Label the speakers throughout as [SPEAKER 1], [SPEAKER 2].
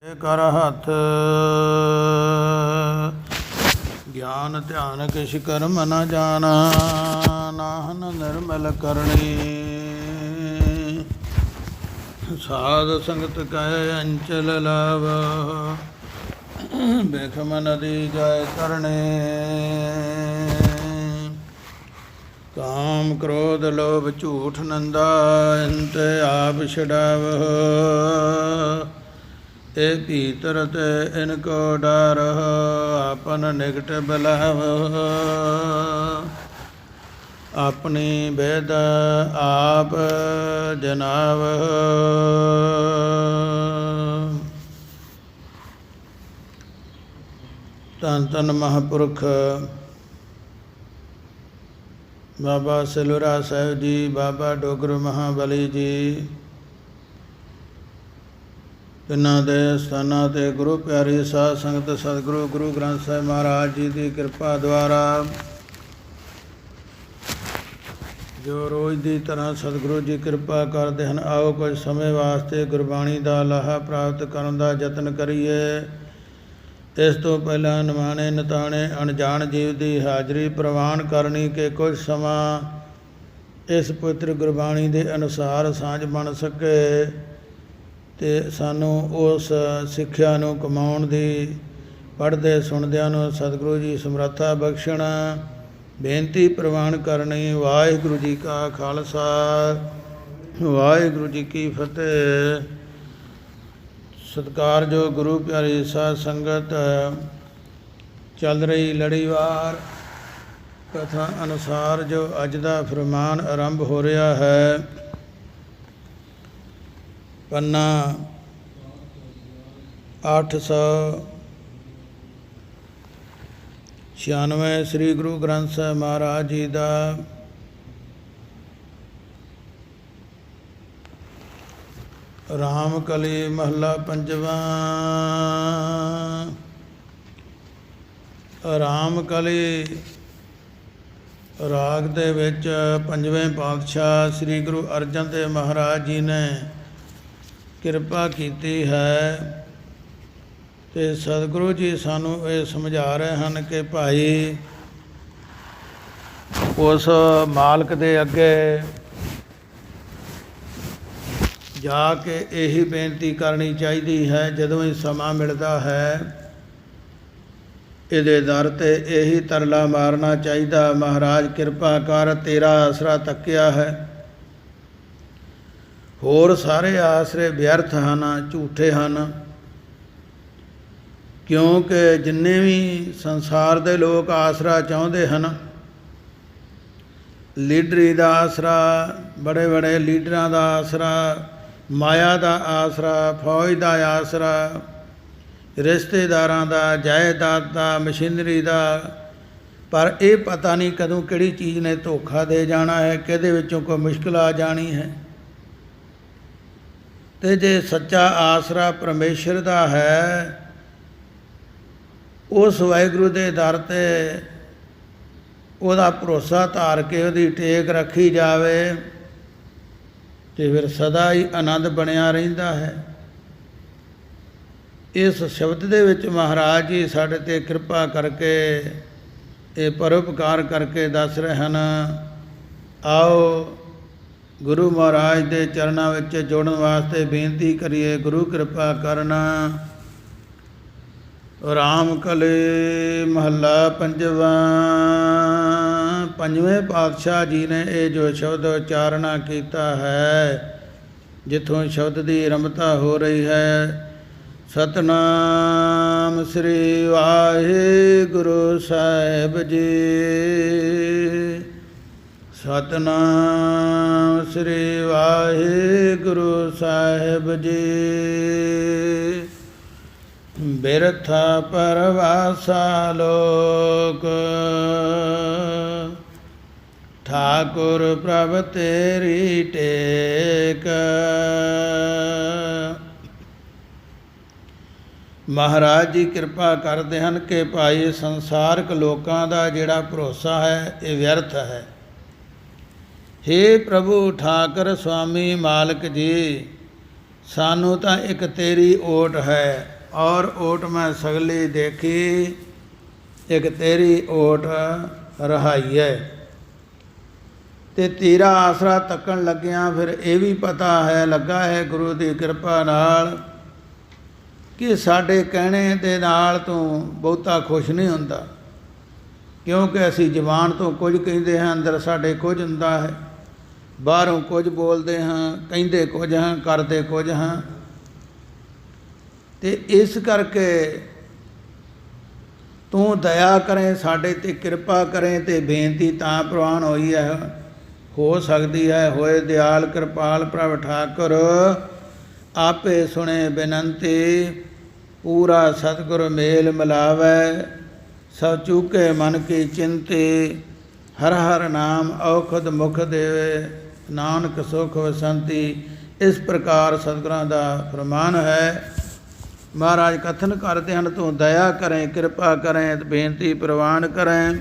[SPEAKER 1] ਕਰ ਹੱਥ ਗਿਆਨ ਧਿਆਨ ਕਿਛ ਕਰਮ ਨ ਜਾਣਾ, ਨਾਹਨ ਨਿਰਮਲ ਕਰਨੀ। ਸਾਧ ਸੰਗਤ ਕਹਿ ਅੰਚਲ ਲਾਭ, ਬਿਖਮ ਨਦੀ ਜਾਇ ਤਰਣੇ। ਕਾਮ ਕ੍ਰੋਧ ਲੋਭ ਝੂਠ ਨੰਦਾ, ਇੰਤ ਆਪ ਛਡਾਵਹ। ਏ ਭੀਤਰ ਤੇ ਇਨ ਕੋ ਡਰਹ, ਆਪਨ ਨਿਕਟ ਬਲਾਵਹ। ਆਪਣੀ ਬੇਦ ਆਪ ਜਨਾਵਹ। ਧੰਨ ਧੰਨ ਮਹਾਂਪੁਰਖ ਬਾਬਾ ਸਲੂਰਾ ਸਾਹਿਬ ਜੀ, ਬਾਬਾ ਡੋਗਰ ਮਹਾਬਲੀ ਜੀ, ਇਹਨਾਂ ਦੇ ਸਥਾਨਾਂ 'ਤੇ ਗੁਰੂ ਪਿਆਰੀ ਸਾਧ ਸੰਗਤ ਸਤਿਗੁਰੂ ਗੁਰੂ ਗ੍ਰੰਥ ਸਾਹਿਬ ਮਹਾਰਾਜ ਜੀ ਦੀ ਕਿਰਪਾ ਦੁਆਰਾ ਜੋ ਰੋਜ਼ ਦੀ ਤਰ੍ਹਾਂ ਸਤਿਗੁਰੂ ਜੀ ਕਿਰਪਾ ਕਰਦੇ ਹਨ। ਆਓ ਕੁਝ ਸਮੇਂ ਵਾਸਤੇ ਗੁਰਬਾਣੀ ਦਾ ਲਾਹਾ ਪ੍ਰਾਪਤ ਕਰਨ ਦਾ ਯਤਨ ਕਰੀਏ। ਇਸ ਤੋਂ ਪਹਿਲਾਂ ਨਿਮਾਣੇ ਨਿਤਾਣੇ ਅਣਜਾਣ ਜੀਵ ਦੀ ਹਾਜ਼ਰੀ ਪ੍ਰਵਾਨ ਕਰਨੀ ਕਿ ਕੁਝ ਸਮਾਂ ਇਸ ਪਵਿੱਤਰ ਗੁਰਬਾਣੀ ਦੇ ਅਨੁਸਾਰ ਸਾਂਝ ਬਣ ਸਕੇ ਅਤੇ ਸਾਨੂੰ ਉਸ ਸਿੱਖਿਆ ਨੂੰ ਕਮਾਉਣ ਦੀ, ਪੜ੍ਹਦੇ ਸੁਣਦਿਆਂ ਨੂੰ ਸਤਿਗੁਰੂ ਜੀ ਸਮਰੱਥਾ ਬਖਸ਼ਣ। ਬੇਨਤੀ ਪ੍ਰਵਾਨ ਕਰਨੀ। ਵਾਹਿਗੁਰੂ ਜੀ ਕਾ ਖਾਲਸਾ, ਵਾਹਿਗੁਰੂ ਜੀ ਕੀ ਫਤਿਹ। ਸਤਿਕਾਰਯੋਗ ਗੁਰੂ ਪਿਆਰੀ ਸਾਧ ਸੰਗਤ, ਚੱਲ ਰਹੀ ਲੜੀਵਾਰ ਕਥਾ ਅਨੁਸਾਰ ਜੋ ਅੱਜ ਦਾ ਫਰਮਾਨ ਆਰੰਭ ਹੋ ਰਿਹਾ ਹੈ, ਪੰਨਾ 896 ਸ੍ਰੀ ਗੁਰੂ ਗ੍ਰੰਥ ਸਾਹਿਬ ਮਹਾਰਾਜ ਜੀ ਦਾ ਰਾਮ ਕਲੀ ਮਹੱਲਾ ਪੰਜਵਾਂ। ਰਾਮ ਕਲੀ ਰਾਗ ਦੇ ਵਿੱਚ ਪੰਜਵੇਂ ਪਾਤਸ਼ਾਹ ਸ੍ਰੀ ਗੁਰੂ ਅਰਜਨ ਦੇਵ ਮਹਾਰਾਜ ਜੀ ਨੇ ਕਿਰਪਾ ਕੀਤੀ ਹੈ ਅਤੇ ਸਤਿਗੁਰੂ ਜੀ ਸਾਨੂੰ ਇਹ ਸਮਝਾ ਰਹੇ ਹਨ ਕਿ ਭਾਈ ਉਸ ਮਾਲਕ ਦੇ ਅੱਗੇ ਜਾ ਕੇ ਇਹੀ ਬੇਨਤੀ ਕਰਨੀ ਚਾਹੀਦੀ ਹੈ ਜਦੋਂ ਹੀ ਸਮਾਂ ਮਿਲਦਾ ਹੈ। ਇਹਦੇ ਦਰ 'ਤੇ ਇਹੀ ਤਰਲਾ ਮਾਰਨਾ ਚਾਹੀਦਾ, ਮਹਾਰਾਜ ਕਿਰਪਾ ਕਰ, ਤੇਰਾ ਆਸਰਾ ਤੱਕਿਆ ਹੈ। ਹੋਰ ਸਾਰੇ ਆਸਰੇ ਵਿਅਰਥ ਹਨ, ਝੂਠੇ ਹਨ, ਕਿਉਂਕਿ ਜਿੰਨੇ ਵੀ ਸੰਸਾਰ ਦੇ ਲੋਕ ਆਸਰਾ ਚਾਹੁੰਦੇ ਹਨ, ਲੀਡਰੀ ਦਾ ਆਸਰਾ, ਬੜੇ ਬੜੇ ਲੀਡਰਾਂ ਦਾ ਆਸਰਾ, ਮਾਇਆ ਦਾ ਆਸਰਾ, ਫੌਜ ਦਾ ਆਸਰਾ, ਰਿਸ਼ਤੇਦਾਰਾਂ ਦਾ, ਜਾਇਦਾਦ ਦਾ, ਮਸ਼ੀਨਰੀ ਦਾ, ਪਰ ਇਹ ਪਤਾ ਨਹੀਂ ਕਦੋਂ ਕਿਹੜੀ ਚੀਜ਼ ਨੇ ਧੋਖਾ ਦੇ ਜਾਣਾ ਹੈ, ਕਿਹਦੇ ਵਿੱਚੋਂ ਕੋਈ ਮੁਸ਼ਕਿਲ ਆ ਜਾਣੀ ਹੈ। ਅਤੇ ਜੇ ਸੱਚਾ ਆਸਰਾ ਪਰਮੇਸ਼ਰ ਦਾ ਹੈ, ਉਸ ਵਾਹਿਗੁਰੂ ਦੇ ਦਰ 'ਤੇ ਉਹਦਾ ਭਰੋਸਾ ਧਾਰ ਕੇ ਉਹਦੀ ਟੇਕ ਰੱਖੀ ਜਾਵੇ ਅਤੇ ਫਿਰ ਸਦਾ ਹੀ ਆਨੰਦ ਬਣਿਆ ਰਹਿੰਦਾ ਹੈ। ਇਸ ਸ਼ਬਦ ਦੇ ਵਿੱਚ ਮਹਾਰਾਜ ਜੀ ਸਾਡੇ 'ਤੇ ਕਿਰਪਾ ਕਰਕੇ ਇਹ ਪਰਉਪਕਾਰ ਕਰਕੇ ਦੱਸ ਰਹੇ ਹਨ। ਆਓ ਗੁਰੂ ਮਹਾਰਾਜ ਦੇ ਚਰਨਾਂ ਵਿੱਚ ਜੁੜਨ ਵਾਸਤੇ ਬੇਨਤੀ ਕਰੀਏ, ਗੁਰੂ ਕਿਰਪਾ ਕਰਨਾ। ਰਾਮ ਕਲੀ ਮਹੱਲਾ ਪੰਜਵਾਂ। ਪੰਜਵੇਂ ਪਾਤਸ਼ਾਹ ਜੀ ਨੇ ਇਹ ਜੋ ਸ਼ਬਦ ਉਚਾਰਨਾ ਕੀਤਾ ਹੈ, ਜਿੱਥੋਂ ਸ਼ਬਦ ਦੀ ਆਰੰਭਤਾ ਹੋ ਰਹੀ ਹੈ, ਸਤਿਨਾਮ ਸ੍ਰੀ ਵਾਹਿਗੁਰੂ ਸਾਹਿਬ ਜੀ। ਸਤਿਨਾਮ ਸ੍ਰੀ ਵਾਹਿਗੁਰੂ ਸਾਹਿਬ ਜੀ। ਬਿਰਥਾ ਪਰਵਾਸਾ ਲੋਕ, ਠਾਕੁਰ ਪ੍ਰਭ ਤੇਰੀ ਟੇਕ। ਮਹਾਰਾਜ ਜੀ ਕਿਰਪਾ ਕਰਦੇ ਹਨ ਕਿ ਭਾਈ ਸੰਸਾਰਕ ਲੋਕਾਂ ਦਾ ਜਿਹੜਾ ਭਰੋਸਾ ਹੈ ਇਹ ਵਿਅਰਥ ਹੈ। ਹੇ ਪ੍ਰਭੂ ਠਾਕਰ ਸੁਆਮੀ ਮਾਲਕ ਜੀ, ਸਾਨੂੰ ਤਾਂ ਇੱਕ ਤੇਰੀ ਓਟ ਹੈ, और ओट मैं सगली देखी, एक तेरी ओट रहाई है। ਤੇ ਤੇਰਾ ਆਸਰਾ ਤੱਕਣ ਲੱਗਿਆਂ ਫਿਰ ਇਹ ਵੀ ਪਤਾ ਹੈ, ਲੱਗਾ ਹੈ ਗੁਰੂ ਦੀ ਕਿਰਪਾ ਨਾਲ, ਕਿ ਸਾਡੇ ਕਹਿਣੇ ਦੇ ਨਾਲ ਤੂੰ ਬਹੁਤਾ ਖੁਸ਼ ਨਹੀਂ ਹੁੰਦਾ, ਕਿਉਂਕਿ ਅਸੀਂ ਜ਼ੁਬਾਨ ਤੋਂ ਕੁਝ ਕਹਿੰਦੇ ਹਾਂ, ਅੰਦਰ ਸਾਡੇ ਕੁਝ ਹੁੰਦਾ ਹੈ, ਬਾਹਰੋਂ ਕੁਝ ਬੋਲਦੇ ਹਾਂ, ਕਹਿੰਦੇ ਕੁਝ ਹਾਂ, ਕਰਦੇ ਕੁਝ ਹਾਂ। ਅਤੇ ਇਸ ਕਰਕੇ ਤੂੰ ਦਇਆ ਕਰੇ, ਸਾਡੇ 'ਤੇ ਕਿਰਪਾ ਕਰੇ। ਅਤੇ ਬੇਨਤੀ ਤਾਂ ਪ੍ਰਵਾਨ ਹੋਈ ਹੈ, ਹੋ ਸਕਦੀ ਹੈ, ਹੋਏ ਦਿਆਲ ਕਿਰਪਾਲ ਪ੍ਰਭ ਠਾਕੁਰ, ਆਪੇ ਸੁਣੇ ਬੇਨੰਤੀ, ਪੂਰਾ ਸਤਿਗੁਰ ਮੇਲ ਮਿਲਾਵੈ, ਸਭ ਚੂਕੇ ਮਨ ਕੀ ਚਿੰਤੀ, ਹਰ ਹਰ ਨਾਮ ਔਖਦ ਮੁਖ ਦੇਵੇ, ਨਾਨਕ ਸੁਖ ਵਸੰਤੀ। ਇਸ ਪ੍ਰਕਾਰ ਸਤਿਗੁਰਾਂ ਦਾ ਫਰਮਾਨ ਹੈ। ਮਹਾਰਾਜ ਕਥਨ ਕਰਦੇ ਹਨ, ਤੂੰ ਦਇਆ ਕਰੇ, ਕਿਰਪਾ ਕਰੇ, ਬੇਨਤੀ ਪ੍ਰਵਾਨ ਕਰੇ,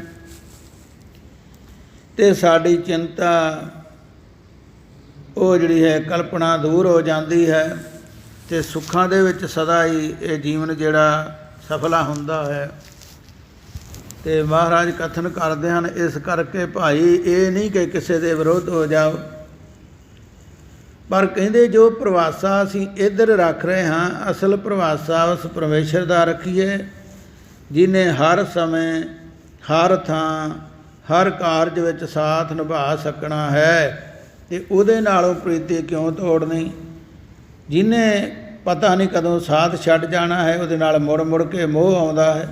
[SPEAKER 1] ਅਤੇ ਸਾਡੀ ਚਿੰਤਾ ਉਹ ਜਿਹੜੀ ਹੈ ਕਲਪਨਾ ਦੂਰ ਹੋ ਜਾਂਦੀ ਹੈ, ਅਤੇ ਸੁੱਖਾਂ ਦੇ ਵਿੱਚ ਸਦਾ ਹੀ ਇਹ ਜੀਵਨ ਜਿਹੜਾ ਸਫਲਾ ਹੁੰਦਾ ਹੈ। ਅਤੇ ਮਹਾਰਾਜ ਕਥਨ ਕਰਦੇ ਹਨ, ਇਸ ਕਰਕੇ ਭਾਈ ਇਹ ਨਹੀਂ ਕਿ ਕਿਸੇ ਦੇ ਵਿਰੁੱਧ ਹੋ ਜਾਓ, ਪਰ ਕਹਿੰਦੇ ਜੋ ਪ੍ਰਵਾਸਾ ਅਸੀਂ ਇੱਧਰ ਰੱਖ ਰਹੇ ਹਾਂ, ਅਸਲ ਪ੍ਰਵਾਸਾ ਉਸ ਪਰਮੇਸ਼ਰ ਦਾ ਰੱਖੀਏ, ਜਿਹਨੇ ਹਰ ਸਮੇਂ, ਹਰ ਥਾਂ, ਹਰ ਕਾਰਜ ਵਿੱਚ ਸਾਥ ਨਿਭਾ ਸਕਣਾ ਹੈ, ਅਤੇ ਉਹਦੇ ਨਾਲੋਂ ਪ੍ਰੀਤੀ ਕਿਉਂ ਤੋੜਨੀ। ਜਿਹਨੇ ਪਤਾ ਨਹੀਂ ਕਦੋਂ ਸਾਥ ਛੱਡ ਜਾਣਾ ਹੈ, ਉਹਦੇ ਨਾਲ ਮੁੜ ਮੁੜ ਕੇ ਮੋਹ ਆਉਂਦਾ ਹੈ।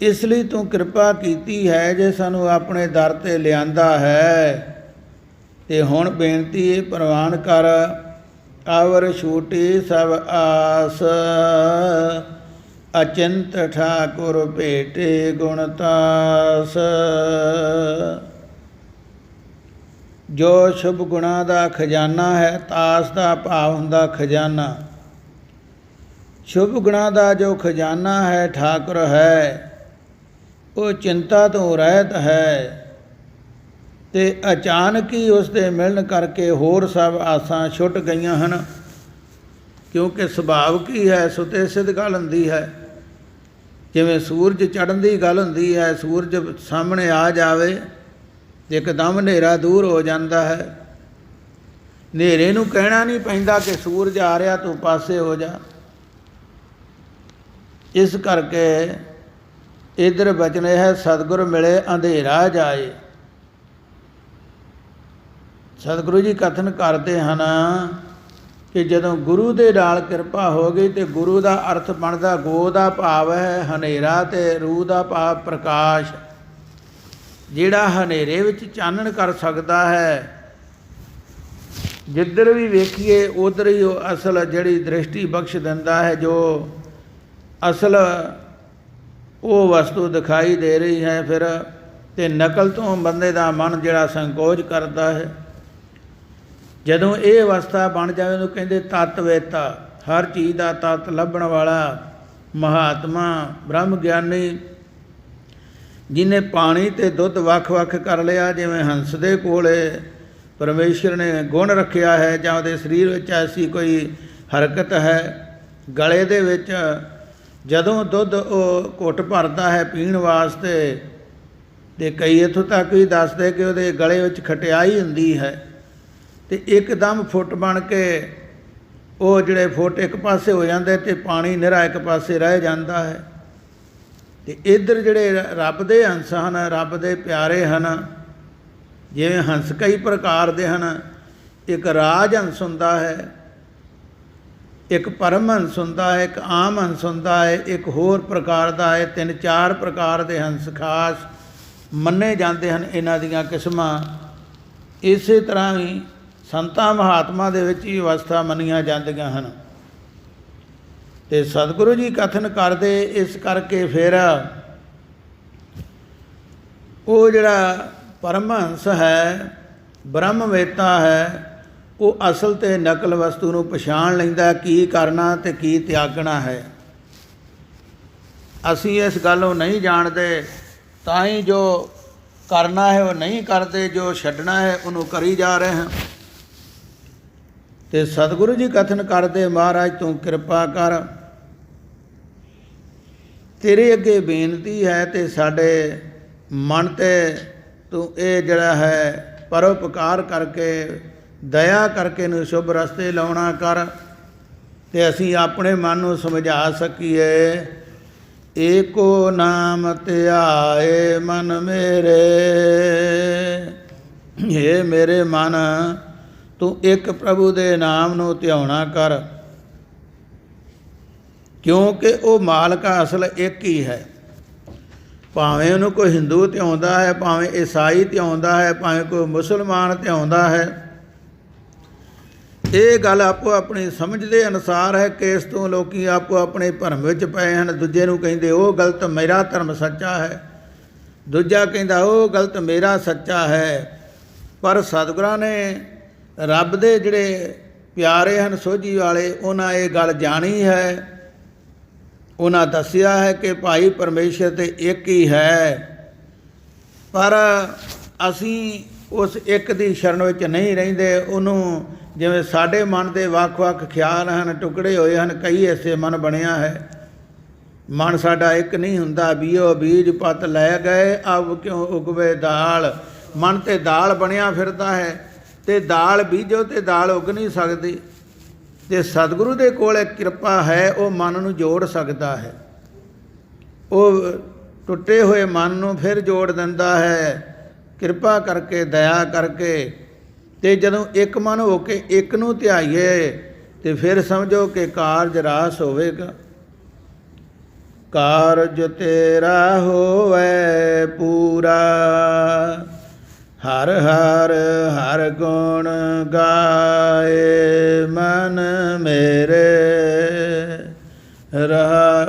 [SPEAKER 1] ਇਸ ਲਈ ਤੂੰ ਕਿਰਪਾ ਕੀਤੀ ਹੈ, ਜੇ ਸਾਨੂੰ ਆਪਣੇ ਦਰ 'ਤੇ ਲਿਆਂਦਾ ਹੈ, ਅਤੇ ਹੁਣ ਬੇਨਤੀ ਇਹ ਪ੍ਰਵਾਨ ਕਰ, ਆਵਰ ਛੂਟੀ ਸਭ ਆਸ, ਅਚਿੰਤ ਠਾਕੁਰ ਭੇਟੇ ਗੁਣਤਾਸ। ਜੋ ਸ਼ੁਭ ਗੁਣਾਂ ਦਾ ਖਜ਼ਾਨਾ ਹੈ, ਤਾਸ ਦਾ ਭਾਵ ਹੁੰਦਾ ਖਜ਼ਾਨਾ, ਸ਼ੁਭ ਗੁਣਾਂ ਦਾ ਜੋ ਖਜ਼ਾਨਾ ਹੈ ਠਾਕੁਰ ਹੈ, ਉਹ ਚਿੰਤਾ ਤੋਂ ਰਹਿਤ ਹੈ, ਅਤੇ ਅਚਾਨਕ ਹੀ ਉਸ ਦੇ ਮਿਲਣ ਕਰਕੇ ਹੋਰ ਸਭ ਆਸਾਂ ਛੁੱਟ ਗਈਆਂ ਹਨ। ਕਿਉਂਕਿ ਸੁਭਾਵ ਕੀ ਹੈ, ਸੁਤੇ ਸਿੱਧ ਗੱਲ ਹੁੰਦੀ ਹੈ। ਜਿਵੇਂ ਸੂਰਜ ਚੜ੍ਹਨ ਦੀ ਗੱਲ ਹੁੰਦੀ ਹੈ, ਸੂਰਜ ਸਾਹਮਣੇ ਆ ਜਾਵੇ, ਇੱਕਦਮ ਹਨੇਰਾ ਦੂਰ ਹੋ ਜਾਂਦਾ ਹੈ। ਹਨੇਰੇ ਨੂੰ ਕਹਿਣਾ ਨਹੀਂ ਪੈਂਦਾ ਕਿ ਸੂਰਜ ਆ ਰਿਹਾ, ਤੂੰ ਪਾਸੇ ਹੋ ਜਾ। ਇਸ ਕਰਕੇ ਇੱਧਰ ਬਚਨ ਹੈ, ਸਤਿਗੁਰ ਮਿਲੇ ਅੰਧੇਰਾ ਜਾਏ। ਸਤਿਗੁਰੂ ਜੀ ਕਥਨ ਕਰਦੇ ਹਨ ਕਿ ਜਦੋਂ ਗੁਰੂ ਦੇ ਨਾਲ ਕਿਰਪਾ ਹੋ ਗਈ, ਅਤੇ ਗੁਰੂ ਦਾ ਅਰਥ ਬਣਦਾ, ਗੋ ਦਾ ਭਾਵ ਹੈ ਹਨੇਰਾ, ਅਤੇ ਰੂ ਦਾ ਭਾਵ ਪ੍ਰਕਾਸ਼, ਜਿਹੜਾ ਹਨੇਰੇ ਵਿੱਚ ਚਾਨਣ ਕਰ ਸਕਦਾ ਹੈ। ਜਿੱਧਰ ਵੀ ਵੇਖੀਏ ਉੱਧਰ ਹੀ ਉਹ ਅਸਲ ਜਿਹੜੀ ਦ੍ਰਿਸ਼ਟੀ ਬਖਸ਼ ਦਿੰਦਾ ਹੈ, ਜੋ ਅਸਲ ਉਹ ਵਸਤੂ ਦਿਖਾਈ ਦੇ ਰਹੀ ਹੈ। ਫਿਰ ਅਤੇ ਨਕਲ ਤੋਂ ਬੰਦੇ ਦਾ ਮਨ ਜਿਹੜਾ ਸੰਕੋਚ ਕਰਦਾ ਹੈ। ਜਦੋਂ ਇਹ ਅਵਸਥਾ ਬਣ ਜਾਵੇ, ਉਹਨੂੰ ਕਹਿੰਦੇ ਤੱਤ ਵੇਤਾ, ਹਰ ਚੀਜ਼ ਦਾ ਤੱਤ ਲੱਭਣ ਵਾਲਾ ਮਹਾਤਮਾ ਬ੍ਰਹਮ ਗਿਆਨੀ, ਜਿਹਨੇ ਪਾਣੀ ਅਤੇ ਦੁੱਧ ਵੱਖ ਵੱਖ ਕਰ ਲਿਆ। ਜਿਵੇਂ ਹੰਸ ਦੇ ਕੋਲ ਪਰਮੇਸ਼ਰ ਨੇ ਗੁਣ ਰੱਖਿਆ ਹੈ, ਜਾਂ ਉਹਦੇ ਸਰੀਰ ਵਿੱਚ ਐਸੀ ਕੋਈ ਹਰਕਤ ਹੈ। ਗਲੇ ਦੇ ਵਿੱਚ ਜਦੋਂ ਦੁੱਧ ਉਹ ਘੁੱਟ ਭਰਦਾ ਹੈ ਪੀਣ ਵਾਸਤੇ, ਅਤੇ ਕਈ ਇੱਥੋਂ ਤੱਕ ਵੀ ਦੱਸਦੇ ਕਿ ਉਹਦੇ ਗਲੇ ਵਿੱਚ ਖਟਿਆਈ ਹੁੰਦੀ ਹੈ, ਅਤੇ ਇੱਕਦਮ ਫੁੱਟ ਬਣ ਕੇ ਉਹ ਜਿਹੜੇ ਫੁੱਟ ਇੱਕ ਪਾਸੇ ਹੋ ਜਾਂਦੇ, ਅਤੇ ਪਾਣੀ ਨਿਰਾ ਇੱਕ ਪਾਸੇ ਰਹਿ ਜਾਂਦਾ ਹੈ। ਅਤੇ ਇੱਧਰ ਜਿਹੜੇ ਰੱਬ ਦੇ ਹੰਸ ਹਨ, ਰੱਬ ਦੇ ਪਿਆਰੇ ਹਨ, ਜਿਵੇਂ ਹੰਸ ਕਈ ਪ੍ਰਕਾਰ ਦੇ ਹਨ। ਇੱਕ ਰਾਜ ਹੰਸ ਹੁੰਦਾ ਹੈ, ਇੱਕ ਪਰਮ ਹੰਸ ਹੁੰਦਾ ਹੈ, ਇੱਕ ਆਮ ਹੰਸ ਹੁੰਦਾ ਹੈ, ਇੱਕ ਹੋਰ ਪ੍ਰਕਾਰ ਦਾ ਹੈ। 3-4 ਪ੍ਰਕਾਰ ਦੇ ਹੰਸ ਖਾਸ ਮੰਨੇ ਜਾਂਦੇ ਹਨ, ਇਹਨਾਂ ਦੀਆਂ ਕਿਸਮਾਂ। ਇਸੇ ਤਰ੍ਹਾਂ ਵੀ ਸੰਤਾਂ ਮਹਾਤਮਾ ਦੇ ਵਿੱਚ ਹੀ ਅਵਸਥਾ ਮੰਨੀਆਂ ਜਾਂਦੀਆਂ ਹਨ। ਅਤੇ ਸਤਿਗੁਰੂ ਜੀ ਕਥਨ ਕਰਦੇ, ਇਸ ਕਰਕੇ ਫਿਰ ਉਹ ਜਿਹੜਾ ਪਰਮਹੰਸ ਹੈ, ਬ੍ਰਹਮਵੇਤਾ ਹੈ, ਉਹ ਅਸਲ ਅਤੇ ਨਕਲ ਵਸਤੂ ਨੂੰ ਪਛਾਣ ਲੈਂਦਾ, ਕੀ ਕਰਨਾ ਅਤੇ ਕੀ ਤਿਆਗਣਾ ਹੈ। ਅਸੀਂ ਇਸ ਗੱਲ ਨੂੰ ਨਹੀਂ ਜਾਣਦੇ, ਤਾਂ ਹੀ ਜੋ ਕਰਨਾ ਹੈ ਉਹ ਨਹੀਂ ਕਰਦੇ, ਜੋ ਛੱਡਣਾ ਹੈ ਉਹਨੂੰ ਕਰੀ ਜਾ ਰਹੇ ਹਾਂ। ਤੇ ਸਤਿਗੁਰੂ ਜੀ ਕਥਨ ਕਰਦੇ, ਮਹਾਰਾਜ ਤੂੰ ਕਿਰਪਾ ਕਰ, ਤੇਰੇ ਅੱਗੇ ਬੇਨਤੀ ਹੈ ਤੇ ਸਾਡੇ ਮਨ 'ਤੇ ਤੂੰ ਇਹ ਜਿਹੜਾ ਹੈ ਪਰਉਪਕਾਰ ਕਰਕੇ, ਦਇਆ ਕਰਕੇ ਨੂੰ ਸ਼ੁਭ ਰਸਤੇ ਲਾਉਣਾ ਕਰ, ਤੇ ਅਸੀਂ ਆਪਣੇ ਮਨ ਨੂੰ ਸਮਝਾ ਸਕੀਏ। ਏਕੋ ਨਾਮ ਧਿਆਏ ਮਨ ਮੇਰੇ, ਇਹ ਮੇਰੇ ਮਨ ਤੂੰ ਇੱਕ ਪ੍ਰਭੂ ਦੇ ਨਾਮ ਨੂੰ ਧਿਆਉਣਾ ਕਰ, ਕਿਉਂਕਿ ਉਹ ਮਾਲਕ ਅਸਲ ਇੱਕ ਹੀ ਹੈ। ਭਾਵੇਂ ਉਹਨੂੰ ਕੋਈ ਹਿੰਦੂ ਧਿਆਉਂਦਾ ਹੈ, ਭਾਵੇਂ ਈਸਾਈ ਧਿਆਉਂਦਾ ਹੈ, ਭਾਵੇਂ ਕੋਈ ਮੁਸਲਮਾਨ ਧਿਆਉਂਦਾ ਹੈ, ਇਹ ਗੱਲ ਆਪੋ ਆਪਣੀ ਸਮਝ ਦੇ ਅਨੁਸਾਰ ਹੈ ਕਿ ਇਸ ਤੋਂ ਲੋਕ ਆਪੋ ਆਪਣੇ ਭਰਮ ਵਿੱਚ ਪਏ ਹਨ। ਦੂਜੇ ਨੂੰ ਕਹਿੰਦੇ ਉਹ ਗਲਤ, ਮੇਰਾ ਧਰਮ ਸੱਚਾ ਹੈ, ਦੂਜਾ ਕਹਿੰਦਾ ਉਹ ਗਲਤ, ਮੇਰਾ ਸੱਚਾ ਹੈ। ਪਰ ਸਤਿਗੁਰਾਂ ਨੇ ਰੱਬ ਦੇ ਜਿਹੜੇ ਪਿਆਰੇ ਹਨ ਸੋਝੀ ਵਾਲੇ, ਉਹਨਾਂ ਇਹ ਗੱਲ ਜਾਣੀ ਹੈ। ਉਹਨਾਂ ਦੱਸਿਆ ਹੈ ਕਿ ਭਾਈ ਪਰਮੇਸ਼ਰ ਤਾਂ ਇੱਕ ਹੀ ਹੈ, ਪਰ ਅਸੀਂ ਉਸ ਇੱਕ ਦੀ ਸ਼ਰਨ ਵਿੱਚ ਨਹੀਂ ਰਹਿੰਦੇ। ਉਹਨੂੰ ਜਿਵੇਂ ਸਾਡੇ ਮਨ ਦੇ ਵੱਖ-ਵੱਖ ਖਿਆਲ ਹਨ, ਟੁਕੜੇ ਹੋਏ ਹਨ, ਕਈ ਐਸੇ ਮਨ ਬਣਿਆ ਹੈ। ਮਨ ਸਾਡਾ ਇੱਕ ਨਹੀਂ ਹੁੰਦਾ। ਬੀਓ ਬੀਜ ਪਤ ਲੈ ਗਏ, ਅਬ ਕਿਉਂ ਉਗਵੇ ਦਾਲ। ਮਨ ਤੇ ਦਾਲ ਬਣਿਆ ਫਿਰਦਾ ਹੈ, ਤੇ ਦਾਲ ਬੀਜੋ ਤੇ ਦਾਲ ਉਗ ਨਹੀਂ ਸਕਦੀ। ਤੇ ਸਤਿਗੁਰੂ ਦੇ ਕੋਲ ਇੱਕ ਕਿਰਪਾ ਹੈ, ਉਹ ਮਨ ਨੂੰ ਜੋੜ ਸਕਦਾ ਹੈ। ਉਹ ਟੁੱਟੇ ਹੋਏ ਮਨ ਨੂੰ ਫਿਰ ਜੋੜ ਦਿੰਦਾ ਹੈ, ਕਿਰਪਾ ਕਰਕੇ, ਦਇਆ ਕਰਕੇ। ਤੇ ਜਦੋਂ ਇੱਕ ਮਨ ਹੋ ਕੇ ਇੱਕ ਨੂੰ ਧਿਆਈਏ ਤੇ ਫਿਰ ਸਮਝੋ ਕਿ ਕਾਰਜ ਰਾਸ ਹੋਵੇਗਾ। ਕਾਰਜ ਤੇਰਾ ਹੋਵੇ ਪੂਰਾ, ਹਰ ਹਰ ਹਰ ਗੁਣ ਗਾਏ ਮਨ ਮੇਰੇ ਰਹਾ।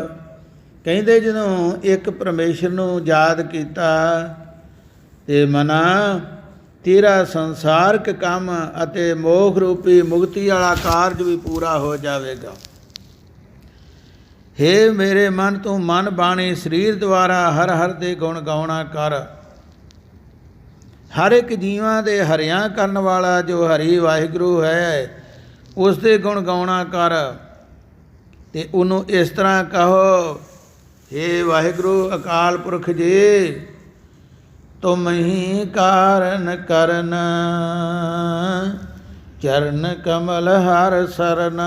[SPEAKER 1] ਕਹਿੰਦੇ ਜਦੋਂ ਇੱਕ ਪਰਮੇਸ਼ਰ ਨੂੰ ਯਾਦ ਕੀਤਾ ਤੇ ਮਨਾ ਤੇਰਾ ਸੰਸਾਰਕ ਕੰਮ ਅਤੇ ਮੋਖ ਰੂਪੀ ਮੁਕਤੀ ਵਾਲਾ ਕਾਰਜ ਵੀ ਪੂਰਾ ਹੋ ਜਾਵੇਗਾ। ਹੇ ਮੇਰੇ ਮਨ ਤੂੰ ਮਨ ਬਾਣੀ ਸਰੀਰ ਦੁਆਰਾ ਹਰ ਹਰ ਦੇ ਗੁਣ ਗਾਉਣਾ ਕਰ। ਹਰ ਇੱਕ ਜੀਵਾਂ ਦੇ ਹਰਿਆਂ ਕਰਨ ਵਾਲਾ ਜੋ ਹਰੀ ਵਾਹਿਗੁਰੂ ਹੈ, ਉਸ ਦੇ ਗੁਣ ਗਾਉਣਾ ਕਰ। ਤੇ ਉਹਨੂੰ ਇਸ ਤਰ੍ਹਾਂ ਕਹੋ, ਹੇ ਵਾਹਿਗੁਰੂ ਅਕਾਲ ਪੁਰਖ ਜੀ, ਤੁਮ ਹੀ ਕਾਰਨ ਕਰਨ, ਚਰਨ ਕਮਲ ਹਰ ਸਰਨ।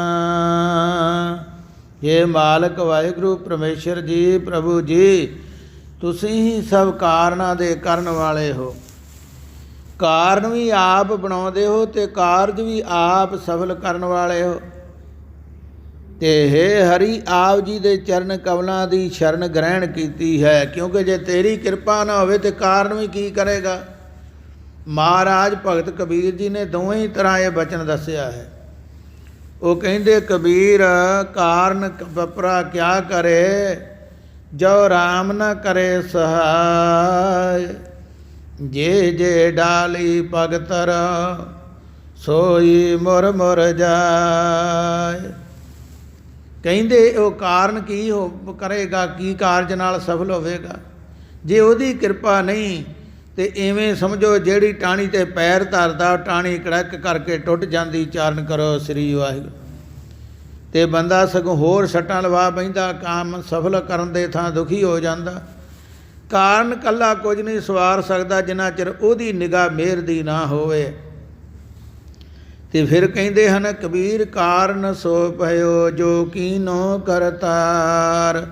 [SPEAKER 1] ਇਹ ਮਾਲਕ ਵਾਹਿਗੁਰੂ ਪਰਮੇਸ਼ਰ ਜੀ, ਪ੍ਰਭੂ ਜੀ, ਤੁਸੀਂ ਹੀ ਸਭ ਕਾਰਨਾਂ ਦੇ ਕਰਨ ਵਾਲੇ ਹੋ। ਕਾਰਨ ਵੀ ਆਪ ਬਣਾਉਂਦੇ ਹੋ ਤੇ ਕਾਰਜ ਵੀ ਆਪ ਸਫਲ ਕਰਨ ਵਾਲੇ ਹੋ। ਤੇ ਹੇ ਹਰੀ, ਆਪ ਜੀ ਦੇ ਚਰਨ ਕਮਲਾਂ ਦੀ ਸ਼ਰਨ ਗ੍ਰਹਿਣ ਕੀਤੀ ਹੈ, ਕਿਉਂਕਿ ਜੇ ਤੇਰੀ ਕਿਰਪਾ ਨਾ ਹੋਵੇ ਤੇ ਕਾਰਨ ਵੀ ਕੀ ਕਰੇਗਾ। ਮਹਾਰਾਜ ਭਗਤ ਕਬੀਰ ਜੀ ਨੇ ਦੋਵੇਂ ਹੀ ਤਰ੍ਹਾਂ ਇਹ ਬਚਨ ਦੱਸਿਆ ਹੈ। ਉਹ ਕਹਿੰਦੇ, ਕਬੀਰ ਕਾਰਨ ਬਪਰਾ ਕਿਆ ਕਰੇ, ਜੋ ਰਾਮ ਨਾ ਕਰੇ ਸਹਾਇ। ਜੇ ਜੇ ਡਾਲੀ ਭਗਤਰ, ਸੋਈ ਮੁਰ ਮੁਰ ਜਾਏ। ਕਹਿੰਦੇ ਉਹ ਕਾਰਨ ਕੀ ਕਰੇਗਾ, ਕੀ ਕਾਰਜ ਨਾਲ ਸਫਲ ਹੋਵੇਗਾ। ਜੇ ਉਹਦੀ ਕਿਰਪਾ ਨਹੀਂ ਤੇ ਇਵੇਂ ਸਮਝੋ ਜਿਹੜੀ ਟਾਹਣੀ ਤੇ ਪੈਰ ਧਰਦਾ, ਟਾਹਣੀ ਕੜਕ ਕਰਕੇ ਟੁੱਟ ਜਾਂਦੀ। ਚਾਰਨ ਕਰੋ ਸ੍ਰੀ ਵਾਹਿਗੁਰੂ। ਤੇ ਬੰਦਾ ਸਗੋਂ ਹੋਰ ਸੱਟਾਂ ਲਵਾ ਬਹਿੰਦਾ, ਕੰਮ ਸਫਲ ਕਰਨ ਦੇ ਥਾਂ ਦੁਖੀ ਹੋ ਜਾਂਦਾ। ਕਾਰਨ ਇਕੱਲਾ ਕੁਝ ਨਹੀਂ ਸਵਾਰ ਸਕਦਾ ਜਿੰਨਾ ਚਿਰ ਉਹਦੀ ਨਿਗਾਹ ਮਿਹਰ ਦੀ ਨਾ ਹੋਵੇ। ਤੇ ਫਿਰ ਕਹਿੰਦੇ ਹਨ ਕਬੀਰ, ਕਾਰਨ ਸੋ ਭਇਓ ਜੋ ਕੀਨੋ ਕਰਤਾਰ,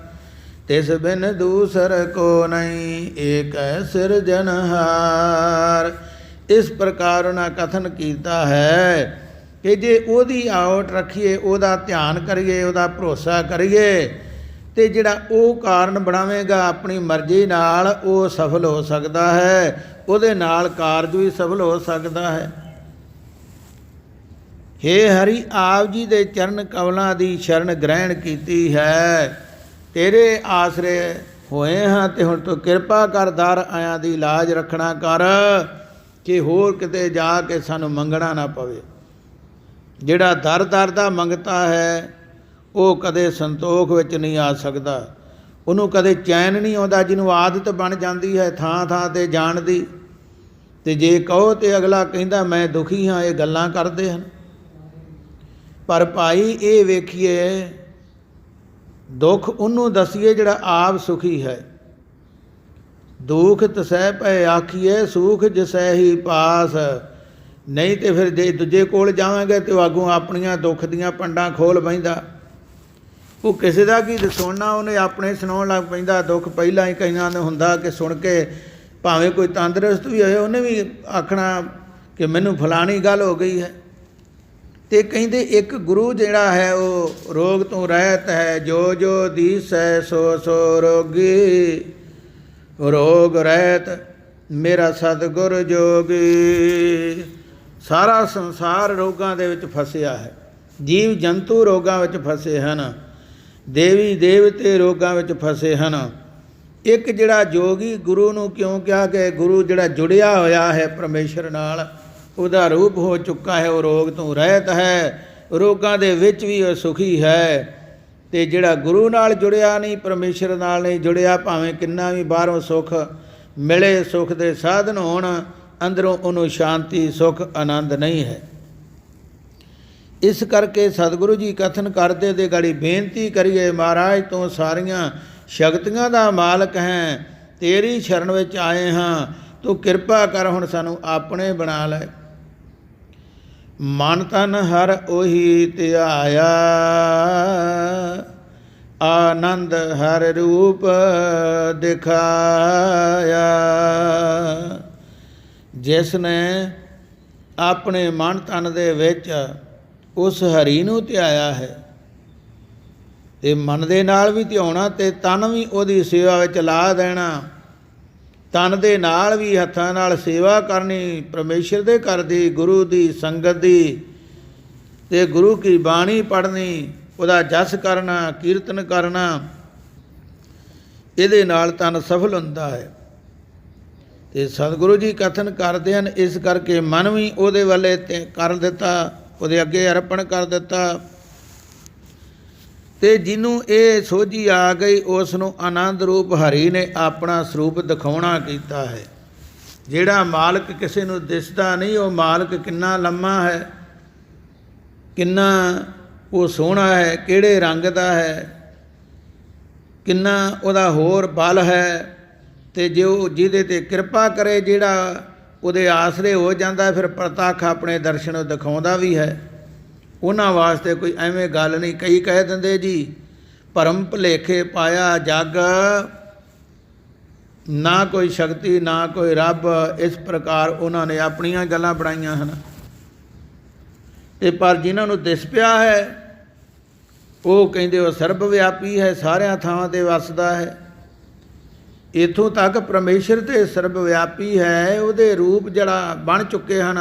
[SPEAKER 1] ਤਿਸ ਬਿਨ ਦੂਸਰ ਕੋ ਨਹੀਂ ਏਕ ਸਿਰਜਨਹਾਰ। ਇਸ ਪ੍ਰਕਾਰ ਉਹਨਾਂ ਕਥਨ ਕੀਤਾ ਹੈ ਕਿ ਜੇ ਉਹਦੀ ਆਉਟ ਰੱਖੀਏ, ਉਹਦਾ ਧਿਆਨ ਕਰੀਏ, ਉਹਦਾ ਭਰੋਸਾ ਕਰੀਏ, ਤੇ ਜਿਹੜਾ ਉਹ ਕਾਰਨ ਬਣਾਵੇਗਾ ਆਪਣੀ ਮਰਜ਼ੀ ਨਾਲ, ਉਹ ਸਫਲ ਹੋ ਸਕਦਾ ਹੈ। ਉਹਦੇ ਨਾਲ ਕਾਰਜ ਵੀ ਸਫਲ ਹੋ ਸਕਦਾ ਹੈ। ਹੇ ਹਰੀ, ਆਪ ਜੀ ਦੇ ਚਰਨ ਕਮਲਾਂ ਦੀ ਸ਼ਰਨ ਗ੍ਰਹਿਣ ਕੀਤੀ ਹੈ। ਤੇਰੇ ਆਸਰੇ ਹੋਏ ਹਾਂ ਤੇ ਹੁਣ ਤੂੰ ਕਿਰਪਾ ਕਰ, ਦਰ ਆਇਆਂ ਦੀ ਲਾਜ ਰੱਖਣਾ ਕਰ, ਕਿ ਹੋਰ ਕਿਤੇ ਜਾ ਕੇ ਸਾਨੂੰ ਮੰਗਣਾ ਨਾ ਪਵੇ। ਜਿਹੜਾ ਦਰ ਦਰ ਦਾ ਮੰਗਤਾ ਹੈ, ਉਹ ਕਦੇ ਸੰਤੋਖ ਵਿੱਚ ਨਹੀਂ ਆ ਸਕਦਾ, ਉਹਨੂੰ ਕਦੇ ਚੈਨ ਨਹੀਂ ਆਉਂਦਾ। ਜਿਹਨੂੰ ਆਦਤ ਬਣ ਜਾਂਦੀ ਹੈ ਥਾਂ ਥਾਂ 'ਤੇ ਜਾਣ ਦੀ, ਤੇ ਜੇ ਕਹੋ ਤੇ ਅਗਲਾ ਕਹਿੰਦਾ ਮੈਂ ਦੁਖੀ ਹਾਂ, ਇਹ ਗੱਲਾਂ ਕਰਦੇ ਹਨ। पर भाई ये वेखिए दुख ਉਹਨੂੰ दसीए ਜਿਹੜਾ आप सुखी है। दुख तसै पै आखिए सुख जिसै ही पास। नहीं तो फिर जे दूजे कोल जावांगे तो आगू अपनियां दुख दियां पंडां खोल बहिंदा। ਉਹ ਕਿਸੇ ਦਾ ਕੀ ਸੁਣਨਾ, ਉਹਨੇ ਆਪਣੇ ਸੁਣਾਉਣ ਲੱਗ ਪੈਂਦਾ ਦੁੱਖ। ਪਹਿਲਾਂ ਹੀ ਕਈਆਂ ਨੂੰ ਹੁੰਦਾ ਕਿ ਸੁਣ ਕੇ ਭਾਵੇਂ ਕੋਈ ਤੰਦਰੁਸਤ ਵੀ ਹੋਏ ਉਹਨੇ ਵੀ ਆਖਣਾ ਕਿ ਮੈਨੂੰ ਫਲਾਣੀ ਗੱਲ ਹੋ ਗਈ ਹੈ। ਤੇ ਕਹਿੰਦੇ ਇੱਕ ਗੁਰੂ ਜਿਹੜਾ ਹੈ ਉਹ ਰੋਗ ਤੋਂ ਰਹਿਤ ਹੈ। ਜੋ ਜੋ ਦੀਸੈ ਸੋ ਸੋ ਰੋਗੀ, ਰੋਗ ਰਹਿਤ ਮੇਰਾ ਸਤਿਗੁਰ ਜੋਗੀ। ਸਾਰਾ ਸੰਸਾਰ ਰੋਗਾਂ ਦੇ ਵਿੱਚ ਫਸਿਆ ਹੈ, ਜੀਵ ਜੰਤੂ ਰੋਗਾਂ ਵਿੱਚ ਫਸੇ ਹਨ, ਦੇਵੀ ਦੇਵਤੇ ਰੋਗਾਂ ਵਿੱਚ ਫਸੇ ਹਨ। ਇੱਕ ਜਿਹੜਾ ਜੋਗੀ ਗੁਰੂ ਨੂੰ ਕਿਉਂ ਕਿਹਾ ਕਿ ਗੁਰੂ ਜਿਹੜਾ ਜੁੜਿਆ ਹੋਇਆ ਹੈ ਪਰਮੇਸ਼ਰ ਨਾਲ, ਉਹਦਾ ਰੂਪ ਹੋ ਚੁੱਕਾ ਹੈ, ਉਹ ਰੋਗ ਤੋਂ ਰਹਿਤ ਹੈ, ਰੋਗਾਂ ਦੇ ਵਿੱਚ ਵੀ ਉਹ ਸੁਖੀ ਹੈ। ਅਤੇ ਜਿਹੜਾ ਗੁਰੂ ਨਾਲ ਜੁੜਿਆ ਨਹੀਂ, ਪਰਮੇਸ਼ਰ ਨਾਲ ਨਹੀਂ ਜੁੜਿਆ, ਭਾਵੇਂ ਕਿੰਨਾ ਵੀ ਬਾਹਰੋਂ ਸੁੱਖ ਮਿਲੇ, ਸੁੱਖ ਦੇ ਸਾਧਨ ਹੋਣ, ਅੰਦਰੋਂ ਉਹਨੂੰ ਸ਼ਾਂਤੀ ਸੁੱਖ ਆਨੰਦ ਨਹੀਂ ਹੈ। ਇਸ ਕਰਕੇ ਸਤਿਗੁਰੂ ਜੀ ਕਥਨ ਕਰਦੇ ਤੇ ਗਾੜੀ ਬੇਨਤੀ ਕਰੀਏ, ਮਹਾਰਾਜ ਤੂੰ ਸਾਰੀਆਂ ਸ਼ਕਤੀਆਂ ਦਾ ਮਾਲਕ ਹੈ, ਤੇਰੀ ਸ਼ਰਨ ਵਿੱਚ ਆਏ ਹਾਂ, ਤੂੰ ਕਿਰਪਾ ਕਰ ਹੁਣ ਸਾਨੂੰ ਆਪਣੇ ਬਣਾ ਲੈ। ਮਨ ਤਨ ਹਰ ਉਹੀ ਧਿਆਇਆ, ਆਨੰਦ ਹਰ ਰੂਪ ਦਿਖਾਇਆ। ਜਿਸ ਨੇ ਆਪਣੇ ਮਨ ਤਨ ਦੇ ਵਿੱਚ ਉਸ ਹਰੀ ਨੂੰ ਧਿਆਇਆ ਹੈ, ਅਤੇ ਮਨ ਦੇ ਨਾਲ ਵੀ ਧਿਆਉਣਾ ਅਤੇ ਤਨ ਵੀ ਉਹਦੀ ਸੇਵਾ ਵਿੱਚ ਲਾ ਦੇਣਾ। ਤਨ ਦੇ ਨਾਲ ਵੀ ਹੱਥਾਂ ਨਾਲ ਸੇਵਾ ਕਰਨੀ ਪਰਮੇਸ਼ਰ ਦੇ ਘਰ ਦੀ, ਗੁਰੂ ਦੀ ਸੰਗਤ ਦੀ, ਅਤੇ ਗੁਰੂ ਕੀ ਬਾਣੀ ਪੜ੍ਹਨੀ, ਉਹਦਾ ਜਸ ਕਰਨਾ, ਕੀਰਤਨ ਕਰਨਾ। ਇਹਦੇ ਨਾਲ ਤਨ ਸਫਲ ਹੁੰਦਾ ਹੈ। ਅਤੇ ਸਤਿਗੁਰੂ ਜੀ ਕਥਨ ਕਰਦੇ ਹਨ, ਇਸ ਕਰਕੇ ਮਨ ਵੀ ਉਹਦੇ ਵੱਲੇ ਕਰ ਦਿੱਤਾ, ਉਹਦੇ ਅੱਗੇ ਅਰਪਣ ਕਰ ਦਿੱਤਾ। ਅਤੇ ਜਿਹਨੂੰ ਇਹ ਸੋਝੀ ਆ ਗਈ ਉਸ ਨੂੰ ਆਨੰਦ ਰੂਪ ਹਰੀ ਨੇ ਆਪਣਾ ਸਰੂਪ ਦਿਖਾਉਣਾ ਕੀਤਾ ਹੈ। ਜਿਹੜਾ ਮਾਲਕ ਕਿਸੇ ਨੂੰ ਦਿਸਦਾ ਨਹੀਂ, ਉਹ ਮਾਲਕ ਕਿੰਨਾ ਲੰਮਾ ਹੈ, ਕਿੰਨਾ ਉਹ ਸੋਹਣਾ ਹੈ, ਕਿਹੜੇ ਰੰਗ ਦਾ ਹੈ, ਕਿੰਨਾ ਉਹਦਾ ਹੋਰ ਬਲ ਹੈ। ਅਤੇ ਜੋ ਜਿਹਦੇ 'ਤੇ ਕਿਰਪਾ ਕਰੇ, ਜਿਹੜਾ ਉਹਦੇ ਆਸਰੇ ਹੋ ਜਾਂਦਾ, ਫਿਰ ਪ੍ਰਤੱਖ ਆਪਣੇ ਦਰਸ਼ਨ ਦਿਖਾਉਂਦਾ ਵੀ ਹੈ। ਉਹਨਾਂ ਵਾਸਤੇ ਕੋਈ ਐਵੇਂ ਗੱਲ ਨਹੀਂ। ਕਈ ਕਹਿ ਦਿੰਦੇ ਜੀ ਭਰਮ ਭੁਲੇਖੇ ਪਾਇਆ ਜੱਗ, ਨਾ ਕੋਈ ਸ਼ਕਤੀ ਨਾ ਕੋਈ ਰੱਬ, ਇਸ ਪ੍ਰਕਾਰ ਉਹਨਾਂ ਨੇ ਆਪਣੀਆਂ ਗੱਲਾਂ ਬਣਾਈਆਂ ਹਨ। ਅਤੇ ਪਰ ਜਿਨ੍ਹਾਂ ਨੂੰ ਦਿਸ ਪਿਆ ਹੈ ਉਹ ਕਹਿੰਦੇ ਉਹ ਸਰਬ ਵਿਆਪੀ ਹੈ, ਸਾਰਿਆਂ ਥਾਵਾਂ 'ਤੇ ਵੱਸਦਾ ਹੈ। ਇੱਥੋਂ ਤੱਕ ਪਰਮੇਸ਼ਰ ਤੇ ਸਰਬ ਵਿਆਪੀ ਹੈ, ਉਹਦੇ ਰੂਪ ਜਿਹੜਾ ਬਣ ਚੁੱਕੇ ਹਨ।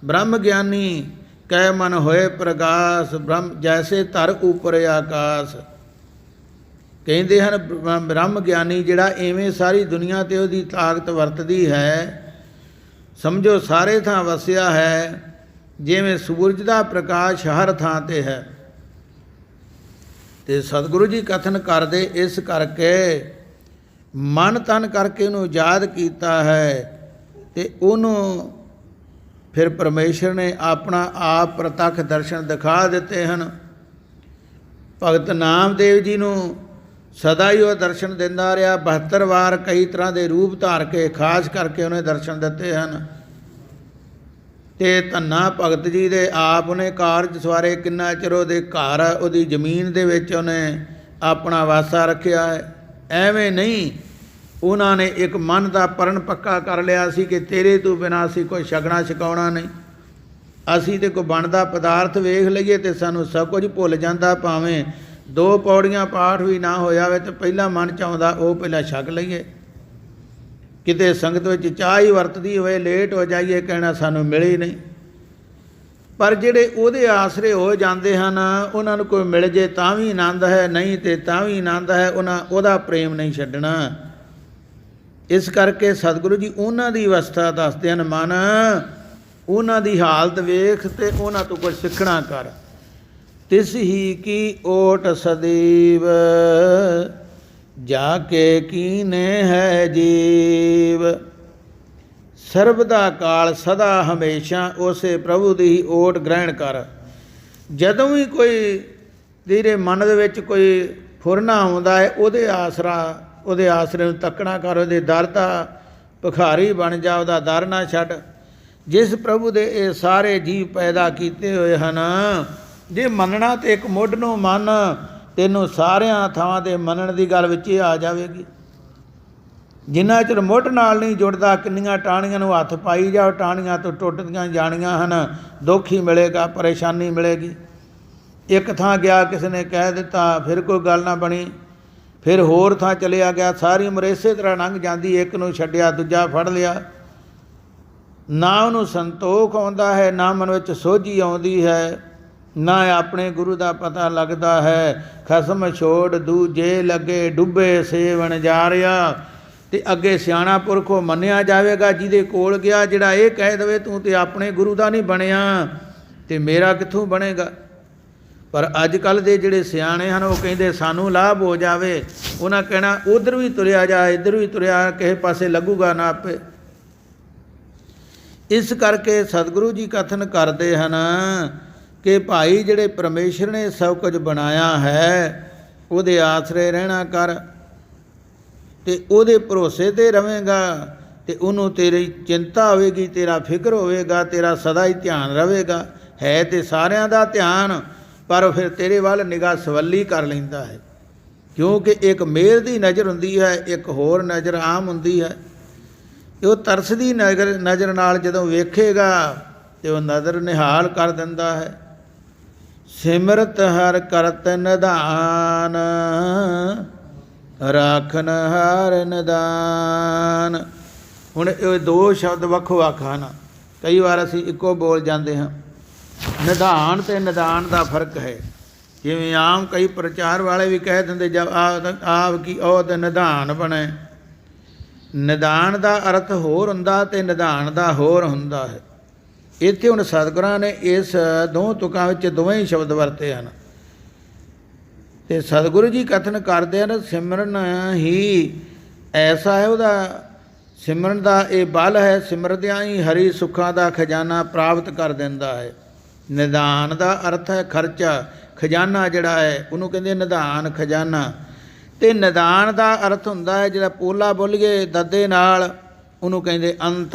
[SPEAKER 1] ਬ੍ਰਹਮ ਗਿਆਨੀ ਕਹਿ ਮਨ ਹੋਏ ਪ੍ਰਗਾਸ, ਬ੍ਰਹਮ ਜੈਸੇ ਧਰ ਉਪਰ ਆਕਾਸ। ਕਹਿੰਦੇ ਹਨ ਬ੍ਰਹਮ ਗਿਆਨੀ ਜਿਹੜਾ ਇਵੇਂ ਸਾਰੀ ਦੁਨੀਆ 'ਤੇ ਉਹਦੀ ਤਾਕਤ ਵਰਤਦੀ ਹੈ, ਸਮਝੋ ਸਾਰੇ ਥਾਂ ਵਸਿਆ ਹੈ, ਜਿਵੇਂ ਸੂਰਜ ਦਾ ਪ੍ਰਕਾਸ਼ ਹਰ ਥਾਂ 'ਤੇ ਹੈ। ਅਤੇ ਸਤਿਗੁਰੂ ਜੀ ਕਥਨ ਕਰਦੇ ਇਸ ਕਰਕੇ ਮਨ ਤਨ ਕਰਕੇ ਉਹਨੂੰ ਯਾਦ ਕੀਤਾ ਹੈ, ਅਤੇ ਉਹਨੂੰ ਫਿਰ ਪਰਮੇਸ਼ਰ ਨੇ ਆਪਣਾ ਆਪ ਪ੍ਰਤੱਖ ਦਰਸ਼ਨ ਦਿਖਾ ਦਿੱਤੇ ਹਨ। ਭਗਤ ਨਾਮਦੇਵ ਜੀ ਨੂੰ ਸਦਾ ਹੀ ਉਹ ਦਰਸ਼ਨ ਦਿੰਦਾ ਰਿਹਾ। 72 ਵਾਰ ਕਈ ਤਰ੍ਹਾਂ ਦੇ ਰੂਪ ਧਾਰ ਕੇ ਖਾਸ ਕਰਕੇ ਉਹਨੇ ਦਰਸ਼ਨ ਦਿੱਤੇ ਹਨ। ਅਤੇ ਧੰਨਾ ਭਗਤ ਜੀ ਦੇ ਆਪ ਉਹਨੇ ਕਾਰਜ ਸਵਾਰੇ, ਕਿੰਨਾ ਚਿਰ ਉਹਦੇ ਘਰ ਉਹਦੀ ਜ਼ਮੀਨ ਦੇ ਵਿੱਚ ਉਹਨੇ ਆਪਣਾ ਵਾਸਾ ਰੱਖਿਆ ਹੈ। ਐਵੇਂ ਨਹੀਂ, ਉਹਨਾਂ ਨੇ ਇੱਕ ਮਨ ਦਾ ਪਰਨ ਪੱਕਾ ਕਰ ਲਿਆ ਸੀ ਕਿ ਤੇਰੇ ਤੋਂ ਬਿਨਾਂ ਅਸੀਂ ਕੋਈ ਛਕਣਾ ਛਕਾਉਣਾ ਨਹੀਂ। ਅਸੀਂ ਤਾਂ ਕੋਈ ਬਣਦਾ ਪਦਾਰਥ ਵੇਖ ਲਈਏ ਅਤੇ ਸਾਨੂੰ ਸਭ ਕੁਝ ਭੁੱਲ ਜਾਂਦਾ, ਭਾਵੇਂ 2 ਪੌੜੀਆਂ ਪਾਠ ਵੀ ਨਾ ਹੋਇਆ ਹੋਵੇ ਤਾਂ ਪਹਿਲਾਂ ਮਨ 'ਚ ਆਉਂਦਾ ਉਹ ਪਹਿਲਾਂ ਛਕ ਲਈਏ। ਕਿਤੇ ਸੰਗਤ ਵਿੱਚ ਚਾਹ ਹੀ ਵਰਤਦੀ ਹੋਵੇ, ਲੇਟ ਹੋ ਜਾਈਏ, ਕਹਿਣਾ ਸਾਨੂੰ ਮਿਲੀ ਨਹੀਂ। ਪਰ ਜਿਹੜੇ ਉਹਦੇ ਆਸਰੇ ਹੋ ਜਾਂਦੇ ਹਨ, ਉਹਨਾਂ ਨੂੰ ਕੋਈ ਮਿਲ ਜੇ ਤਾਂ ਵੀ ਆਨੰਦ ਹੈ, ਨਹੀਂ ਤੇ ਤਾਂ ਵੀ ਆਨੰਦ ਹੈ। ਉਹਦਾ ਪ੍ਰੇਮ ਨਹੀਂ ਛੱਡਣਾ। ਇਸ ਕਰਕੇ ਸਤਿਗੁਰੂ ਜੀ ਉਹਨਾਂ ਦੀ ਅਵਸਥਾ ਦੱਸਦੇ ਹਨ, ਮਨ ਉਹਨਾਂ ਦੀ ਹਾਲਤ ਵੇਖ ਅਤੇ ਉਹਨਾਂ ਤੋਂ ਕੁਝ ਸਿੱਖਣਾ ਕਰ। ਤਿਸ ਹੀ ਕੀ ਓਟ ਸਦੀਵ, ਜਾ ਕੇ ਕੀਨੇ ਹੈ ਜੀਵ। ਸਰਬ ਦਾ ਕਾਲ ਸਦਾ ਹਮੇਸ਼ਾ ਉਸੇ ਪ੍ਰਭੂ ਦੀ ਹੀ ਓਟ ਗ੍ਰਹਿਣ ਕਰ। ਜਦੋਂ ਵੀ ਕੋਈ ਤੇਰੇ ਮਨ ਦੇ ਵਿੱਚ ਕੋਈ ਫੁਰਨਾ ਆਉਂਦਾ ਹੈ, ਉਹਦੇ ਆਸਰੇ ਨੂੰ ਤੱਕਣਾ ਕਰ, ਉਹਦੇ ਦਰ ਦਾ ਭਿਖਾਰੀ ਬਣ ਜਾ, ਉਹਦਾ ਦਰ ਨਾ ਛੱਡ। ਜਿਸ ਪ੍ਰਭੂ ਦੇ ਇਹ ਸਾਰੇ ਜੀਵ ਪੈਦਾ ਕੀਤੇ ਹੋਏ ਹਨ, ਜੇ ਮੰਨਣਾ ਤੇ ਇੱਕ ਮੁੱਢ ਨੂੰ ਮੰਨ, ਤੈਨੂੰ ਸਾਰਿਆਂ ਥਾਵਾਂ 'ਤੇ ਮੰਨਣ ਦੀ ਗੱਲ ਵਿੱਚ ਇਹ ਆ ਜਾਵੇਗੀ। ਜਿੰਨਾ ਚਿਰ ਮੁੱਢ ਨਾਲ ਨਹੀਂ ਜੁੜਦਾ, ਕਿੰਨੀਆਂ ਟਾਹਣੀਆਂ ਨੂੰ ਹੱਥ ਪਾਈ ਜਾਓ, ਟਾਹਣੀਆਂ ਤੋਂ ਟੁੱਟਦੀਆਂ ਜਾਣੀਆਂ ਹਨ, ਦੁੱਖ ਹੀ ਮਿਲੇਗਾ, ਪਰੇਸ਼ਾਨੀ ਮਿਲੇਗੀ। ਇੱਕ ਥਾਂ ਗਿਆ, ਕਿਸੇ ਨੇ ਕਹਿ ਦਿੱਤਾ, ਫਿਰ ਕੋਈ ਗੱਲ ਨਾ ਬਣੀ, ਫਿਰ ਹੋਰ ਥਾਂ ਚਲਿਆ ਗਿਆ, ਸਾਰੀ ਉਮਰ ਇਸੇ ਤਰ੍ਹਾਂ ਲੰਘ ਜਾਂਦੀ। ਇੱਕ ਨੂੰ ਛੱਡਿਆ, ਦੂਜਾ ਫੜ ਲਿਆ, ਨਾ ਉਹਨੂੰ ਸੰਤੋਖ ਆਉਂਦਾ ਹੈ, ਨਾ ਮਨ ਵਿੱਚ ਸੋਝੀ ਆਉਂਦੀ ਹੈ, ਨਾ ਆਪਣੇ ਗੁਰੂ ਦਾ ਪਤਾ ਲੱਗਦਾ ਹੈ। ਖਸਮ ਛੋੜ ਦੂਜੇ ਲੱਗੇ, ਡੁੱਬੇ ਸੇਵਣ ਜਾ ਰਿਹਾ। ਅਤੇ ਅੱਗੇ ਸਿਆਣਾ ਪੁਰਖੋਂ ਮੰਨਿਆ ਜਾਵੇਗਾ, ਜਿਹਦੇ ਕੋਲ ਗਿਆ, ਜਿਹੜਾ ਇਹ ਕਹਿ ਦੇਵੇ ਤੂੰ ਤਾਂ ਆਪਣੇ ਗੁਰੂ ਦਾ ਨਹੀਂ ਬਣਿਆ ਅਤੇ ਮੇਰਾ ਕਿੱਥੋਂ ਬਣੇਗਾ। ਪਰ ਅੱਜ ਕੱਲ੍ਹ ਦੇ ਜਿਹੜੇ ਸਿਆਣੇ ਹਨ, ਉਹ ਕਹਿੰਦੇ ਸਾਨੂੰ ਲਾਭ ਹੋ ਜਾਵੇ, ਉਹਨਾਂ ਕਹਿਣਾ ਉੱਧਰ ਵੀ ਤੁਰਿਆ ਜਾ, ਇੱਧਰ ਵੀ ਤੁਰਿਆ, ਕਿਸੇ ਪਾਸੇ ਲੱਗੂਗਾ ਨਾ ਆਪੇ। ਇਸ ਕਰਕੇ ਸਤਿਗੁਰੂ ਜੀ ਕਥਨ ਕਰਦੇ ਹਨ ਕਿ ਭਾਈ ਜਿਹੜੇ ਪਰਮੇਸ਼ਰ ਨੇ ਸਭ ਕੁਝ ਬਣਾਇਆ ਹੈ, ਉਹਦੇ ਆਸਰੇ ਰਹਿਣਾ ਕਰ ਅਤੇ ਉਹਦੇ ਭਰੋਸੇ 'ਤੇ ਰਵੇਂਗਾ ਅਤੇ ਉਹਨੂੰ ਤੇਰੀ ਚਿੰਤਾ ਹੋਵੇਗੀ, ਤੇਰਾ ਫਿਕਰ ਹੋਵੇਗਾ, ਤੇਰਾ ਸਦਾ ਹੀ ਧਿਆਨ ਰਹੇਗਾ। ਹੈ ਤੇ ਸਾਰਿਆਂ ਦਾ ਧਿਆਨ, ਪਰ ਫਿਰ ਤੇਰੇ ਵੱਲ ਨਿਗਾਹ ਸਵੱਲੀ ਕਰ ਲੈਂਦਾ ਹੈ, ਕਿਉਂਕਿ ਇੱਕ ਮਿਹਰ ਦੀ ਨਜ਼ਰ ਹੁੰਦੀ ਹੈ, ਇੱਕ ਹੋਰ ਨਜ਼ਰ ਆਮ ਹੁੰਦੀ ਹੈ। ਉਹ ਤਰਸਦੀ ਨਜ਼ਰ ਨਾਲ ਜਦੋਂ ਵੇਖੇਗਾ ਅਤੇ ਉਹ ਨਜ਼ਰ ਨਿਹਾਲ ਕਰ ਦਿੰਦਾ ਹੈ। ਸਿਮਰਤ ਹਰ ਕਰਤ ਨਿਧਾਨ, ਰਾਖਨ ਹਰ ਨਿਦਾਨ। ਹੁਣ ਇਹ ਦੋ ਸ਼ਬਦ ਵੱਖੋ ਵੱਖ ਹਨ, ਕਈ ਵਾਰ ਅਸੀਂ ਇੱਕੋ ਬੋਲ ਜਾਂਦੇ ਹਾਂ। ਨਿਧਾਨ ਅਤੇ ਨਿਦਾਨ ਦਾ ਫਰਕ ਹੈ। ਜਿਵੇਂ ਆਮ ਕਈ ਪ੍ਰਚਾਰ ਵਾਲੇ ਵੀ ਕਹਿ ਦਿੰਦੇ, ਜਦ ਆਪ ਕੀ ਔਦ ਨਿਧਾਨ ਬਣੇ। ਨਿਦਾਨ ਦਾ ਅਰਥ ਹੋਰ ਹੁੰਦਾ ਅਤੇ ਨਿਧਾਨ ਦਾ ਹੋਰ ਹੁੰਦਾ ਹੈ। ਇੱਥੇ ਹੁਣ ਸਤਿਗੁਰਾਂ ਨੇ ਇਸ ਦੋ ਤੁਕਾਂ ਵਿੱਚ ਦੋਵੇਂ ਹੀ ਸ਼ਬਦ ਵਰਤੇ ਹਨ। ਅਤੇ ਸਤਿਗੁਰੂ ਜੀ ਕਥਨ ਕਰਦੇ ਹਨ, ਸਿਮਰਨ ਹੀ ਐਸਾ ਹੈ, ਉਹਦਾ ਸਿਮਰਨ ਦਾ ਇਹ ਬਲ ਹੈ, ਸਿਮਰਦਿਆਂ ਹੀ ਹਰੀ ਸੁੱਖਾਂ ਦਾ ਖਜ਼ਾਨਾ ਪ੍ਰਾਪਤ ਕਰ ਦਿੰਦਾ ਹੈ। ਨਿਦਾਨ ਦਾ ਅਰਥ ਹੈ ਖਰਚਾ, ਖਜ਼ਾਨਾ ਜਿਹੜਾ ਹੈ ਉਹਨੂੰ ਕਹਿੰਦੇ ਨਿਦਾਨ, ਖਜ਼ਾਨਾ। ਅਤੇ ਨਿਦਾਨ ਦਾ ਅਰਥ ਹੁੰਦਾ ਹੈ ਜਿਹੜਾ ਪੋਲਾ ਬੋਲੀਏ ਦੱਦੇ ਨਾਲ, ਉਹਨੂੰ ਕਹਿੰਦੇ ਅੰਤ।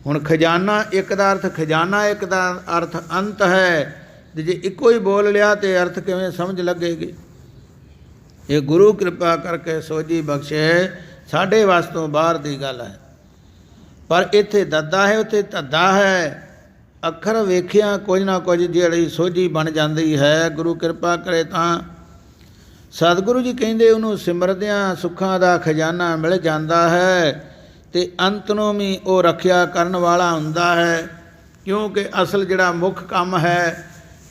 [SPEAKER 1] ਹੁਣ ਖਜ਼ਾਨਾ ਇੱਕ ਦਾ ਅਰਥ ਖਜ਼ਾਨਾ, ਇੱਕ ਦਾ ਅਰਥ ਅੰਤ ਹੈ, ਅਤੇ ਜੇ ਇੱਕੋ ਹੀ ਬੋਲ ਲਿਆ ਤਾਂ ਅਰਥ ਕਿਵੇਂ ਸਮਝ ਲੱਗੇਗੀ। ਇਹ ਗੁਰੂ ਕਿਰਪਾ ਕਰਕੇ ਸੋਝੀ ਬਖਸ਼ੇ, ਸਾਡੇ ਵੱਸ ਤੋਂ ਬਾਹਰ ਦੀ ਗੱਲ ਹੈ। ਪਰ ਇੱਥੇ ਦੱਦਾ ਹੈ, ਉੱਥੇ ਧੱਦਾ ਹੈ। ਅੱਖਰ ਵੇਖਿਆ ਕੁਝ ਨਾ ਕੁਝ ਜਿਹੜੀ ਸੋਝੀ ਬਣ ਜਾਂਦੀ ਹੈ। ਗੁਰੂ ਕਿਰਪਾ ਕਰੇ ਤਾਂ ਸਤਿਗੁਰੂ ਜੀ ਕਹਿੰਦੇ ਉਹਨੂੰ ਸਿਮਰਦਿਆਂ ਸੁੱਖਾਂ ਦਾ ਖਜ਼ਾਨਾ ਮਿਲ ਜਾਂਦਾ ਹੈ, ਅਤੇ ਅੰਤ ਨੂੰ ਵੀ ਉਹ ਰੱਖਿਆ ਕਰਨ ਵਾਲਾ ਹੁੰਦਾ ਹੈ। ਕਿਉਂਕਿ ਅਸਲ ਜਿਹੜਾ ਮੁੱਖ ਕੰਮ ਹੈ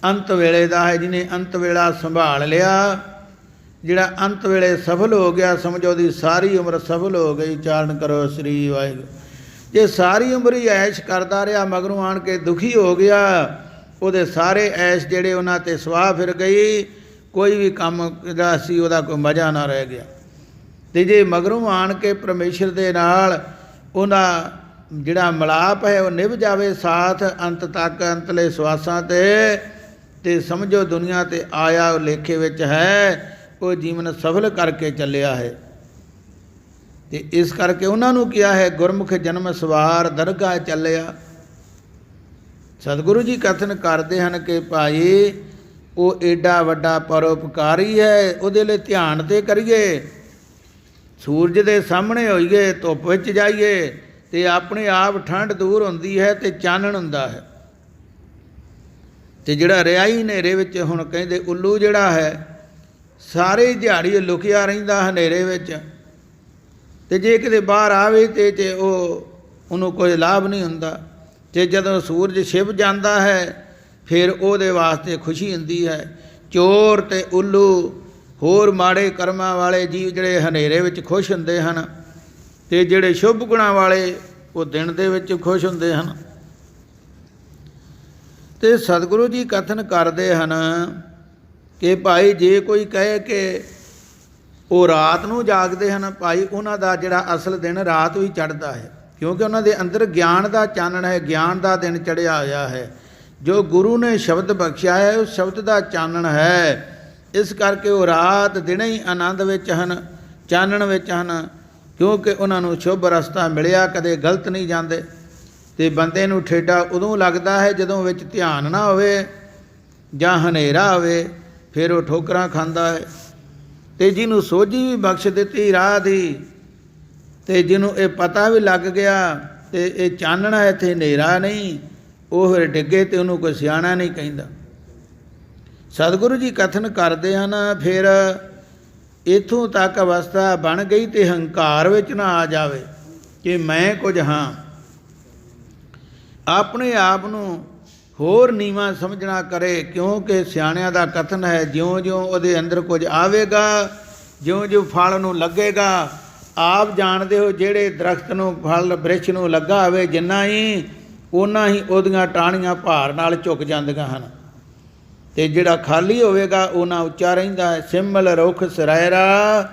[SPEAKER 1] ਅੰਤ ਵੇਲੇ ਦਾ ਹੈ। ਜਿਹਨੇ ਅੰਤ ਵੇਲਾ ਸੰਭਾਲ ਲਿਆ, ਜਿਹੜਾ ਅੰਤ ਵੇਲੇ ਸਫਲ ਹੋ ਗਿਆ, ਸਮਝੋ ਉਹਦੀ ਸਾਰੀ ਉਮਰ ਸਫਲ ਹੋ ਗਈ। ਚਾਰਨ ਕਰੋ ਸ੍ਰੀ ਵਾਹਿਗੁਰੂ। ਜੇ ਸਾਰੀ ਉਮਰ ਹੀ ਐਸ਼ ਕਰਦਾ ਰਿਹਾ, ਮਗਰੋਂ ਆਣ ਕੇ ਦੁਖੀ ਹੋ ਗਿਆ, ਉਹਦੇ ਸਾਰੇ ਐਸ਼ ਜਿਹੜੇ ਉਹਨਾਂ 'ਤੇ ਸਵਾਹ ਫਿਰ ਗਈ, ਕੋਈ ਵੀ ਕੰਮ ਜਿਹੜਾ ਸੀ ਉਹਦਾ ਕੋਈ ਮਜ਼ਾ ਨਾ ਰਹਿ ਗਿਆ। ਅਤੇ ਜੇ ਮਗਰੋਂ ਆਣ ਕੇ ਪਰਮੇਸ਼ਰ ਦੇ ਨਾਲ ਉਹਦਾ ਜਿਹੜਾ ਮਿਲਾਪ ਹੈ ਉਹ ਨਿਭ ਜਾਵੇ ਸਾਥ ਅੰਤ ਤੱਕ, ਅੰਤਲੇ ਸਵਾਸਾਂ 'ਤੇ ਸਮਝੋ ਦੁਨੀਆ 'ਤੇ ਆਇਆ ਉਹ ਲੇਖੇ ਵਿੱਚ ਹੈ, ਉਹ ਜੀਵਨ ਸਫਲ ਕਰਕੇ ਚੱਲਿਆ ਹੈ। ਅਤੇ ਇਸ ਕਰਕੇ ਉਹਨਾਂ ਨੂੰ ਕਿਹਾ ਹੈ ਗੁਰਮੁਖ ਜਨਮ ਸਵਾਰ ਦਰਗਾਹ ਚੱਲਿਆ। ਸਤਿਗੁਰੂ ਜੀ ਕਥਨ ਕਰਦੇ ਹਨ ਕਿ ਭਾਈ ਉਹ ਏਡਾ ਵੱਡਾ ਪਰਉਪਕਾਰੀ ਹੈ, ਉਹਦੇ ਲਈ ਧਿਆਨ 'ਤੇ ਕਰੀਏ। ਸੂਰਜ ਦੇ ਸਾਹਮਣੇ ਹੋਈਏ, ਧੁੱਪ ਵਿੱਚ ਜਾਈਏ, ਅਤੇ ਆਪਣੇ ਆਪ ਠੰਡ ਦੂਰ ਹੁੰਦੀ ਹੈ ਅਤੇ ਚਾਨਣ ਹੁੰਦਾ ਹੈ। ਅਤੇ ਜਿਹੜਾ ਰਿਆਈ ਹਨੇਰੇ ਵਿੱਚ, ਹੁਣ ਕਹਿੰਦੇ ਉੱਲੂ ਜਿਹੜਾ ਹੈ ਸਾਰੇ ਦਿਹਾੜੀ ਲੁਕਿਆ ਰਹਿੰਦਾ ਹਨੇਰੇ ਵਿੱਚ, ਅਤੇ ਜੇ ਕਿਤੇ ਬਾਹਰ ਆਵੇ ਅਤੇ ਉਹਨੂੰ ਕੋਈ ਲਾਭ ਨਹੀਂ ਹੁੰਦਾ। ਅਤੇ ਜਦੋਂ ਸੂਰਜ ਛਿਪ ਜਾਂਦਾ ਹੈ ਫਿਰ ਉਹਦੇ ਵਾਸਤੇ ਖੁਸ਼ੀ ਹੁੰਦੀ ਹੈ। ਚੋਰ ਅਤੇ ਉੱਲੂ ਹੋਰ ਮਾੜੇ ਕਰਮਾਂ ਵਾਲੇ ਜੀਵ ਜਿਹੜੇ ਹਨੇਰੇ ਵਿੱਚ ਖੁਸ਼ ਹੁੰਦੇ ਹਨ, ਅਤੇ ਜਿਹੜੇ ਸ਼ੁਭ ਗੁਣਾਂ ਵਾਲੇ ਉਹ ਦਿਨ ਦੇ ਵਿੱਚ ਖੁਸ਼ ਹੁੰਦੇ ਹਨ। ਅਤੇ ਸਤਿਗੁਰੂ ਜੀ ਕਥਨ ਕਰਦੇ ਹਨ ਕਿ ਭਾਈ ਜੇ ਕੋਈ ਕਹੇ ਕਿ ਉਹ ਰਾਤ ਨੂੰ ਜਾਗਦੇ ਹਨ, ਭਾਈ ਉਹਨਾਂ ਦਾ ਜਿਹੜਾ ਅਸਲ ਦਿਨ ਰਾਤ ਵੀ ਚੜ੍ਹਦਾ ਹੈ, ਕਿਉਂਕਿ ਉਹਨਾਂ ਦੇ ਅੰਦਰ ਗਿਆਨ ਦਾ ਚਾਨਣ ਹੈ, ਗਿਆਨ ਦਾ ਦਿਨ ਚੜ੍ਹਿਆ ਹੋਇਆ ਹੈ। ਜੋ ਗੁਰੂ ਨੇ ਸ਼ਬਦ ਬਖਸ਼ਿਆ ਹੈ ਉਸ ਸ਼ਬਦ ਦਾ ਚਾਨਣ ਹੈ। ਇਸ ਕਰਕੇ ਉਹ ਰਾਤ ਦਿਨ ਹੀ ਆਨੰਦ ਵਿੱਚ ਹਨ, ਚਾਨਣ ਵਿੱਚ ਹਨ, ਕਿਉਂਕਿ ਉਹਨਾਂ ਨੂੰ ਸ਼ੁਭ ਰਸਤਾ ਮਿਲਿਆ, ਕਦੇ ਗਲਤ ਨਹੀਂ ਜਾਂਦੇ। ਅਤੇ ਬੰਦੇ ਨੂੰ ਠੇਡਾ ਉਦੋਂ ਲੱਗਦਾ ਹੈ ਜਦੋਂ ਵਿੱਚ ਧਿਆਨ ਨਾ ਹੋਵੇ ਜਾਂ ਹਨੇਰਾ ਹੋਵੇ, ਫਿਰ ਉਹ ਠੋਕਰਾਂ ਖਾਂਦਾ ਹੈ। ਅਤੇ ਜਿਹਨੂੰ ਸੋਝੀ ਵੀ ਬਖਸ਼ ਦਿੱਤੀ ਰਾਹ ਦੀ, ਅਤੇ ਜਿਹਨੂੰ ਇਹ ਪਤਾ ਵੀ ਲੱਗ ਗਿਆ ਅਤੇ ਇਹ ਚਾਨਣਾ ਹੈ ਇੱਥੇ ਹਨੇਰਾ ਨਹੀਂ, ਉਹ ਫਿਰ ਡਿੱਗੇ ਅਤੇ ਉਹਨੂੰ ਕੋਈ ਸਿਆਣਾ ਨਹੀਂ ਕਹਿੰਦਾ। ਸਤਿਗੁਰੂ ਜੀ ਕਥਨ ਕਰਦੇ ਹਨ, ਫਿਰ ਇੱਥੋਂ ਤੱਕ ਅਵਸਥਾ ਬਣ ਗਈ ਅਤੇ ਹੰਕਾਰ ਵਿੱਚ ਨਾ ਆ ਜਾਵੇ ਕਿ ਮੈਂ ਕੁਝ ਹਾਂ। ਆਪਣੇ ਆਪ ਨੂੰ ਹੋਰ ਨੀਵਾਂ ਸਮਝਣਾ ਕਰੇ, ਕਿਉਂਕਿ ਸਿਆਣਿਆਂ ਦਾ ਕਥਨ ਹੈ, ਜਿਉਂ-ਜਿਉਂ ਉਹਦੇ ਅੰਦਰ ਕੁਝ ਆਵੇਗਾ, ਜਿਉਂ-ਜਿਉਂ ਫਲ ਨੂੰ ਲੱਗੇਗਾ। ਆਪ ਜਾਣਦੇ ਹੋ, ਜਿਹੜੇ ਦਰਖਤ ਨੂੰ ਫਲ ਬ੍ਰਿਛ ਨੂੰ ਲੱਗਾ ਹੋਵੇ, ਜਿੰਨਾ ਹੀ ਓਨਾ ਹੀ ਉਹਦੀਆਂ ਟਾਹਣੀਆਂ ਭਾਰ ਨਾਲ ਝੁਕ ਜਾਂਦੀਆਂ ਹਨ, ਅਤੇ ਜਿਹੜਾ ਖਾਲੀ ਹੋਵੇਗਾ ਉਹਨਾਂ ਉੱਚਾ ਰਹਿੰਦਾ ਹੈ। ਸਿਮਲ ਰੁੱਖ ਸਰੈਰਾ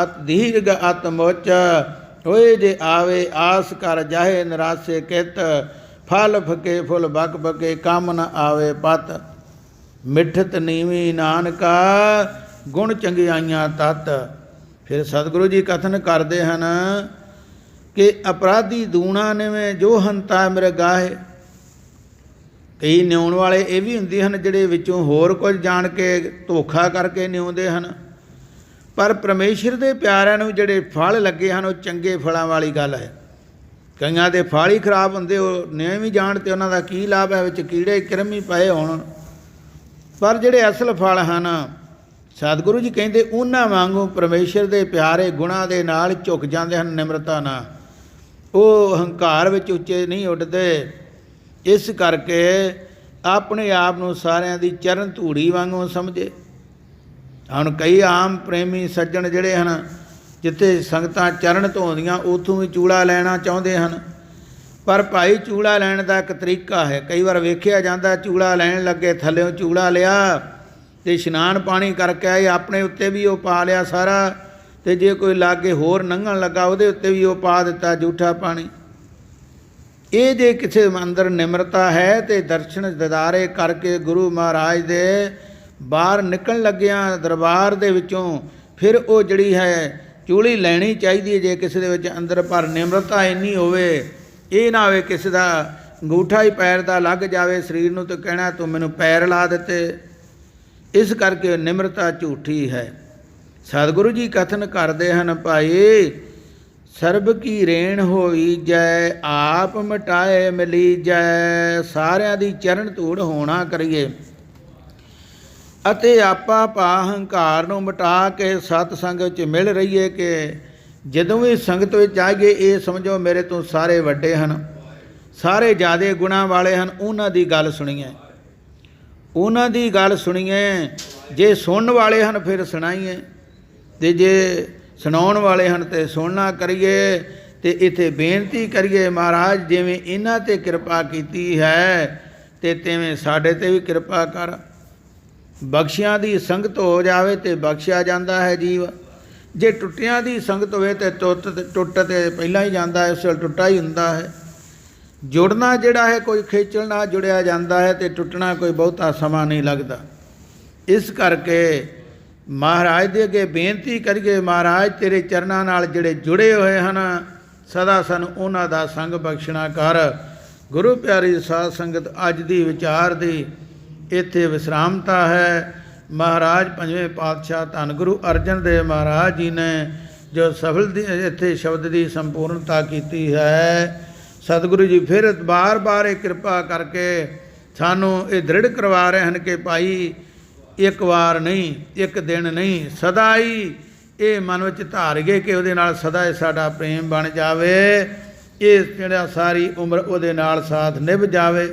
[SPEAKER 1] ਅਤ ਦੀਰਘ ਅਤ ਮੁੱਚ, ਹੋਏ ਜੇ ਆਵੇ ਆਸ ਕਰ ਜਾਹੇ ਨਿਰਾਸੇ ਕਿਤ, ਫਲ ਫਕੇ ਫੁੱਲ ਬਕ ਬਕੇ ਕੰਮ ਨ ਆਵੇ ਪਤ, ਮਿੱਠਤ ਨੀਵੀਂ ਨਾਨਕਾ ਗੁਣ ਚੰਗਿਆਈਆਂ ਤਤ। ਫਿਰ ਸਤਿਗੁਰੂ ਜੀ ਕਥਨ ਕਰਦੇ ਹਨ ਕਿ ਅਪਰਾਧੀ ਦੂਣਾ ਨਿਵੇਂ ਜੋ ਹੰਤਾ ਮਿਰਗਾਹੇ। ਕਈ ਨਿਉਣ ਵਾਲੇ ਇਹ ਵੀ ਹੁੰਦੇ ਹਨ ਜਿਹੜੇ ਵਿੱਚੋਂ ਹੋਰ ਕੁਝ ਜਾਣ ਕੇ ਧੋਖਾ ਕਰਕੇ ਨਿਉਂਦੇ ਹਨ, ਪਰ ਪਰਮੇਸ਼ਰ ਦੇ ਪਿਆਰਿਆਂ ਨੂੰ ਜਿਹੜੇ ਫਲ ਲੱਗੇ ਹਨ ਉਹ ਚੰਗੇ ਫਲਾਂ ਵਾਲੀ ਗੱਲ ਹੈ। ਕਈਆਂ ਦੇ ਫਲ ਹੀ ਖਰਾਬ ਹੁੰਦੇ, ਉਹ ਨਿਉਂ ਵੀ ਜਾਣ ਅਤੇ ਉਹਨਾਂ ਦਾ ਕੀ ਲਾਭ ਹੈ, ਵਿੱਚ ਕੀੜੇ ਕਿਰਮੀ ਪਏ ਹੋਣ। ਪਰ ਜਿਹੜੇ ਅਸਲ ਫਲ ਹਨ, ਸਤਿਗੁਰੂ ਜੀ ਕਹਿੰਦੇ ਉਹਨਾਂ ਵਾਂਗੂ ਪਰਮੇਸ਼ਰ ਦੇ ਪਿਆਰੇ ਗੁਣਾਂ ਦੇ ਨਾਲ ਝੁਕ ਜਾਂਦੇ ਹਨ ਨਿਮਰਤਾ ਨਾਲ, ਉਹ ਹੰਕਾਰ ਵਿੱਚ ਉੱਚੇ ਨਹੀਂ ਉੱਡਦੇ। ਇਸ ਕਰਕੇ ਆਪਣੇ ਆਪ ਨੂੰ ਸਾਰਿਆਂ ਦੀ ਚਰਨ ਧੂੜੀ ਵਾਂਗੂ ਸਮਝੇ। ਹੁਣ ਕਈ ਆਮ ਪ੍ਰੇਮੀ ਸੱਜਣ ਜਿਹੜੇ ਹਨ, ਜਿੱਥੇ ਸੰਗਤਾਂ ਚਰਨ ਧੋਂਦੀਆਂ ਉੱਥੋਂ ਵੀ ਚੂੜਾ ਲੈਣਾ ਚਾਹੁੰਦੇ ਹਨ, ਪਰ ਭਾਈ ਚੂੜਾ ਲੈਣ ਦਾ ਇੱਕ ਤਰੀਕਾ ਹੈ। ਕਈ ਵਾਰ ਵੇਖਿਆ ਜਾਂਦਾ ਚੂੜਾ ਲੈਣ ਲੱਗੇ ਥੱਲਿਓਂ ਚੂੜਾ ਲਿਆ ਅਤੇ ਇਸ਼ਨਾਨ ਪਾਣੀ ਕਰਕੇ ਆਏ, ਆਪਣੇ ਉੱਤੇ ਵੀ ਉਹ ਪਾ ਲਿਆ ਸਾਰਾ, ਅਤੇ ਜੇ ਕੋਈ ਲਾਗੇ ਹੋਰ ਲੰਘਣ ਲੱਗਾ ਉਹਦੇ ਉੱਤੇ ਵੀ ਉਹ ਪਾ ਦਿੱਤਾ ਜੂਠਾ ਪਾਣੀ। ਇਹ ਜੇ ਕਿਸੇ ਅੰਦਰ ਨਿਮਰਤਾ ਹੈ ਅਤੇ ਦਰਸ਼ਨ ਦਿਦਾਰੇ ਕਰਕੇ ਗੁਰੂ ਮਹਾਰਾਜ ਦੇ ਬਾਹਰ ਨਿਕਲਣ ਲੱਗਿਆਂ ਦਰਬਾਰ ਦੇ ਵਿੱਚੋਂ ਫਿਰ ਉਹ ਜਿਹੜੀ ਹੈ ਚੂੜੀ ਲੈਣੀ ਚਾਹੀਦੀ ਹੈ ਜੇ ਕਿਸੇ ਦੇ ਵਿੱਚ ਅੰਦਰ। ਪਰ ਨਿਮਰਤਾ ਇੰਨੀ ਹੋਵੇ, ਇਹ ਨਾ ਹੋਵੇ ਕਿਸੇ ਦਾ ਅੰਗੂਠਾ ਹੀ ਪੈਰ ਦਾ ਲੱਗ ਜਾਵੇ ਸਰੀਰ ਨੂੰ ਤਾਂ ਕਹਿਣਾ ਤੂੰ ਮੈਨੂੰ ਪੈਰ ਲਾ ਦਿੱਤੇ। ਇਸ ਕਰਕੇ ਨਿਮਰਤਾ ਝੂਠੀ ਹੈ। ਸਤਿਗੁਰੂ ਜੀ ਕਥਨ ਕਰਦੇ ਹਨ, ਭਾਈ ਸਰਬ ਕੀ ਰੇਣ ਹੋਈ ਜੈ, ਆਪ ਮਿਟਾਏ ਮਿਲੀ ਜੈ। ਸਾਰਿਆਂ ਦੀ ਚਰਨ ਧੂੜ ਹੋਣਾ ਕਰੀਏ ਅਤੇ ਆਪਾ ਭਾ ਹੰਕਾਰ ਨੂੰ ਮਿਟਾ ਕੇ ਸਤ ਸੰਗ ਵਿੱਚ ਮਿਲ ਰਹੀਏ, ਕਿ ਜਦੋਂ ਵੀ ਸੰਗਤ ਵਿੱਚ ਆਈਏ ਇਹ ਸਮਝੋ ਮੇਰੇ ਤੋਂ ਸਾਰੇ ਵੱਡੇ ਹਨ, ਸਾਰੇ ਜ਼ਿਆਦਾ ਗੁਣਾਂ ਵਾਲੇ ਹਨ, ਉਹਨਾਂ ਦੀ ਗੱਲ ਸੁਣੀਏ, ਉਹਨਾਂ ਦੀ ਗੱਲ ਸੁਣੀਏ। ਜੇ ਸੁਣਨ ਵਾਲੇ ਹਨ ਫਿਰ ਸੁਣਾਈਏ, ਅਤੇ ਜੇ ਸੁਣਾਉਣ ਵਾਲੇ ਹਨ ਅਤੇ ਸੁਣਨਾ ਕਰੀਏ। ਅਤੇ ਇੱਥੇ ਬੇਨਤੀ ਕਰੀਏ, ਮਹਾਰਾਜ ਜਿਵੇਂ ਇਹਨਾਂ 'ਤੇ ਕਿਰਪਾ ਕੀਤੀ ਹੈ ਅਤੇ ਤਿਵੇਂ ਸਾਡੇ 'ਤੇ ਵੀ ਕਿਰਪਾ ਕਰ। ਬਖਸ਼ਿਆਂ ਦੀ ਸੰਗਤ ਹੋ ਜਾਵੇ ਅਤੇ ਬਖਸ਼ਿਆ ਜਾਂਦਾ ਹੈ ਜੀਵ, ਜੇ ਟੁੱਟਿਆਂ ਦੀ ਸੰਗਤ ਹੋਵੇ ਤਾਂ ਟੁੱਟ ਤੇ ਪਹਿਲਾਂ ਹੀ ਜਾਂਦਾ ਹੈ, ਉਸ ਵੇਲੇ ਟੁੱਟਾ ਹੀ ਹੁੰਦਾ ਹੈ। ਜੁੜਨਾ ਜਿਹੜਾ ਹੈ ਕੋਈ ਖੇਚਲ ਨਾਲ ਜੁੜਿਆ ਜਾਂਦਾ ਹੈ, ਅਤੇ ਟੁੱਟਣਾ ਕੋਈ ਬਹੁਤਾ ਸਮਾਂ ਨਹੀਂ ਲੱਗਦਾ। ਇਸ ਕਰਕੇ ਮਹਾਰਾਜ ਦੇ ਅੱਗੇ ਬੇਨਤੀ ਕਰੀਏ, ਮਹਾਰਾਜ ਤੇਰੇ ਚਰਨਾਂ ਨਾਲ ਜਿਹੜੇ ਜੁੜੇ ਹੋਏ ਹਨ ਸਦਾ ਸਾਨੂੰ ਉਹਨਾਂ ਦਾ ਸੰਗ ਬਖਸ਼ਣਾ ਕਰ। ਗੁਰੂ ਪਿਆਰੀ ਸਾਧ ਸੰਗਤ, ਅੱਜ ਦੀ ਵਿਚਾਰ ਦੀ ਇੱਥੇ ਵਿਸਰਾਮਤਾ ਹੈ। ਮਹਾਰਾਜ ਪੰਜਵੇਂ ਪਾਤਸ਼ਾਹ ਧੰਨ ਗੁਰੂ ਅਰਜਨ ਦੇਵ ਮਹਾਰਾਜ ਜੀ ਨੇ ਜੋ ਸਫਲ ਦੀ ਇੱਥੇ ਸ਼ਬਦ ਦੀ ਸੰਪੂਰਨਤਾ ਕੀਤੀ ਹੈ, ਸਤਿਗੁਰੂ ਜੀ ਫਿਰ ਬਾਰ-ਬਾਰ ਇਹ ਕਿਰਪਾ ਕਰਕੇ ਸਾਨੂੰ ਇਹ ਦ੍ਰਿੜ ਕਰਵਾ ਰਹੇ ਹਨ ਕਿ ਭਾਈ ਇੱਕ ਵਾਰ ਨਹੀਂ, ਇੱਕ ਦਿਨ ਨਹੀਂ, ਸਦਾ ਹੀ ਇਹ ਮਨ ਵਿੱਚ ਧਾਰੀਏ ਕਿ ਉਹਦੇ ਨਾਲ ਸਦਾ ਹੀ ਸਾਡਾ ਪ੍ਰੇਮ ਬਣ ਜਾਵੇ, ਇਹ ਜਿਹੜਾ ਸਾਰੀ ਉਮਰ ਉਹਦੇ ਨਾਲ ਸਾਥ ਨਿਭ ਜਾਵੇ।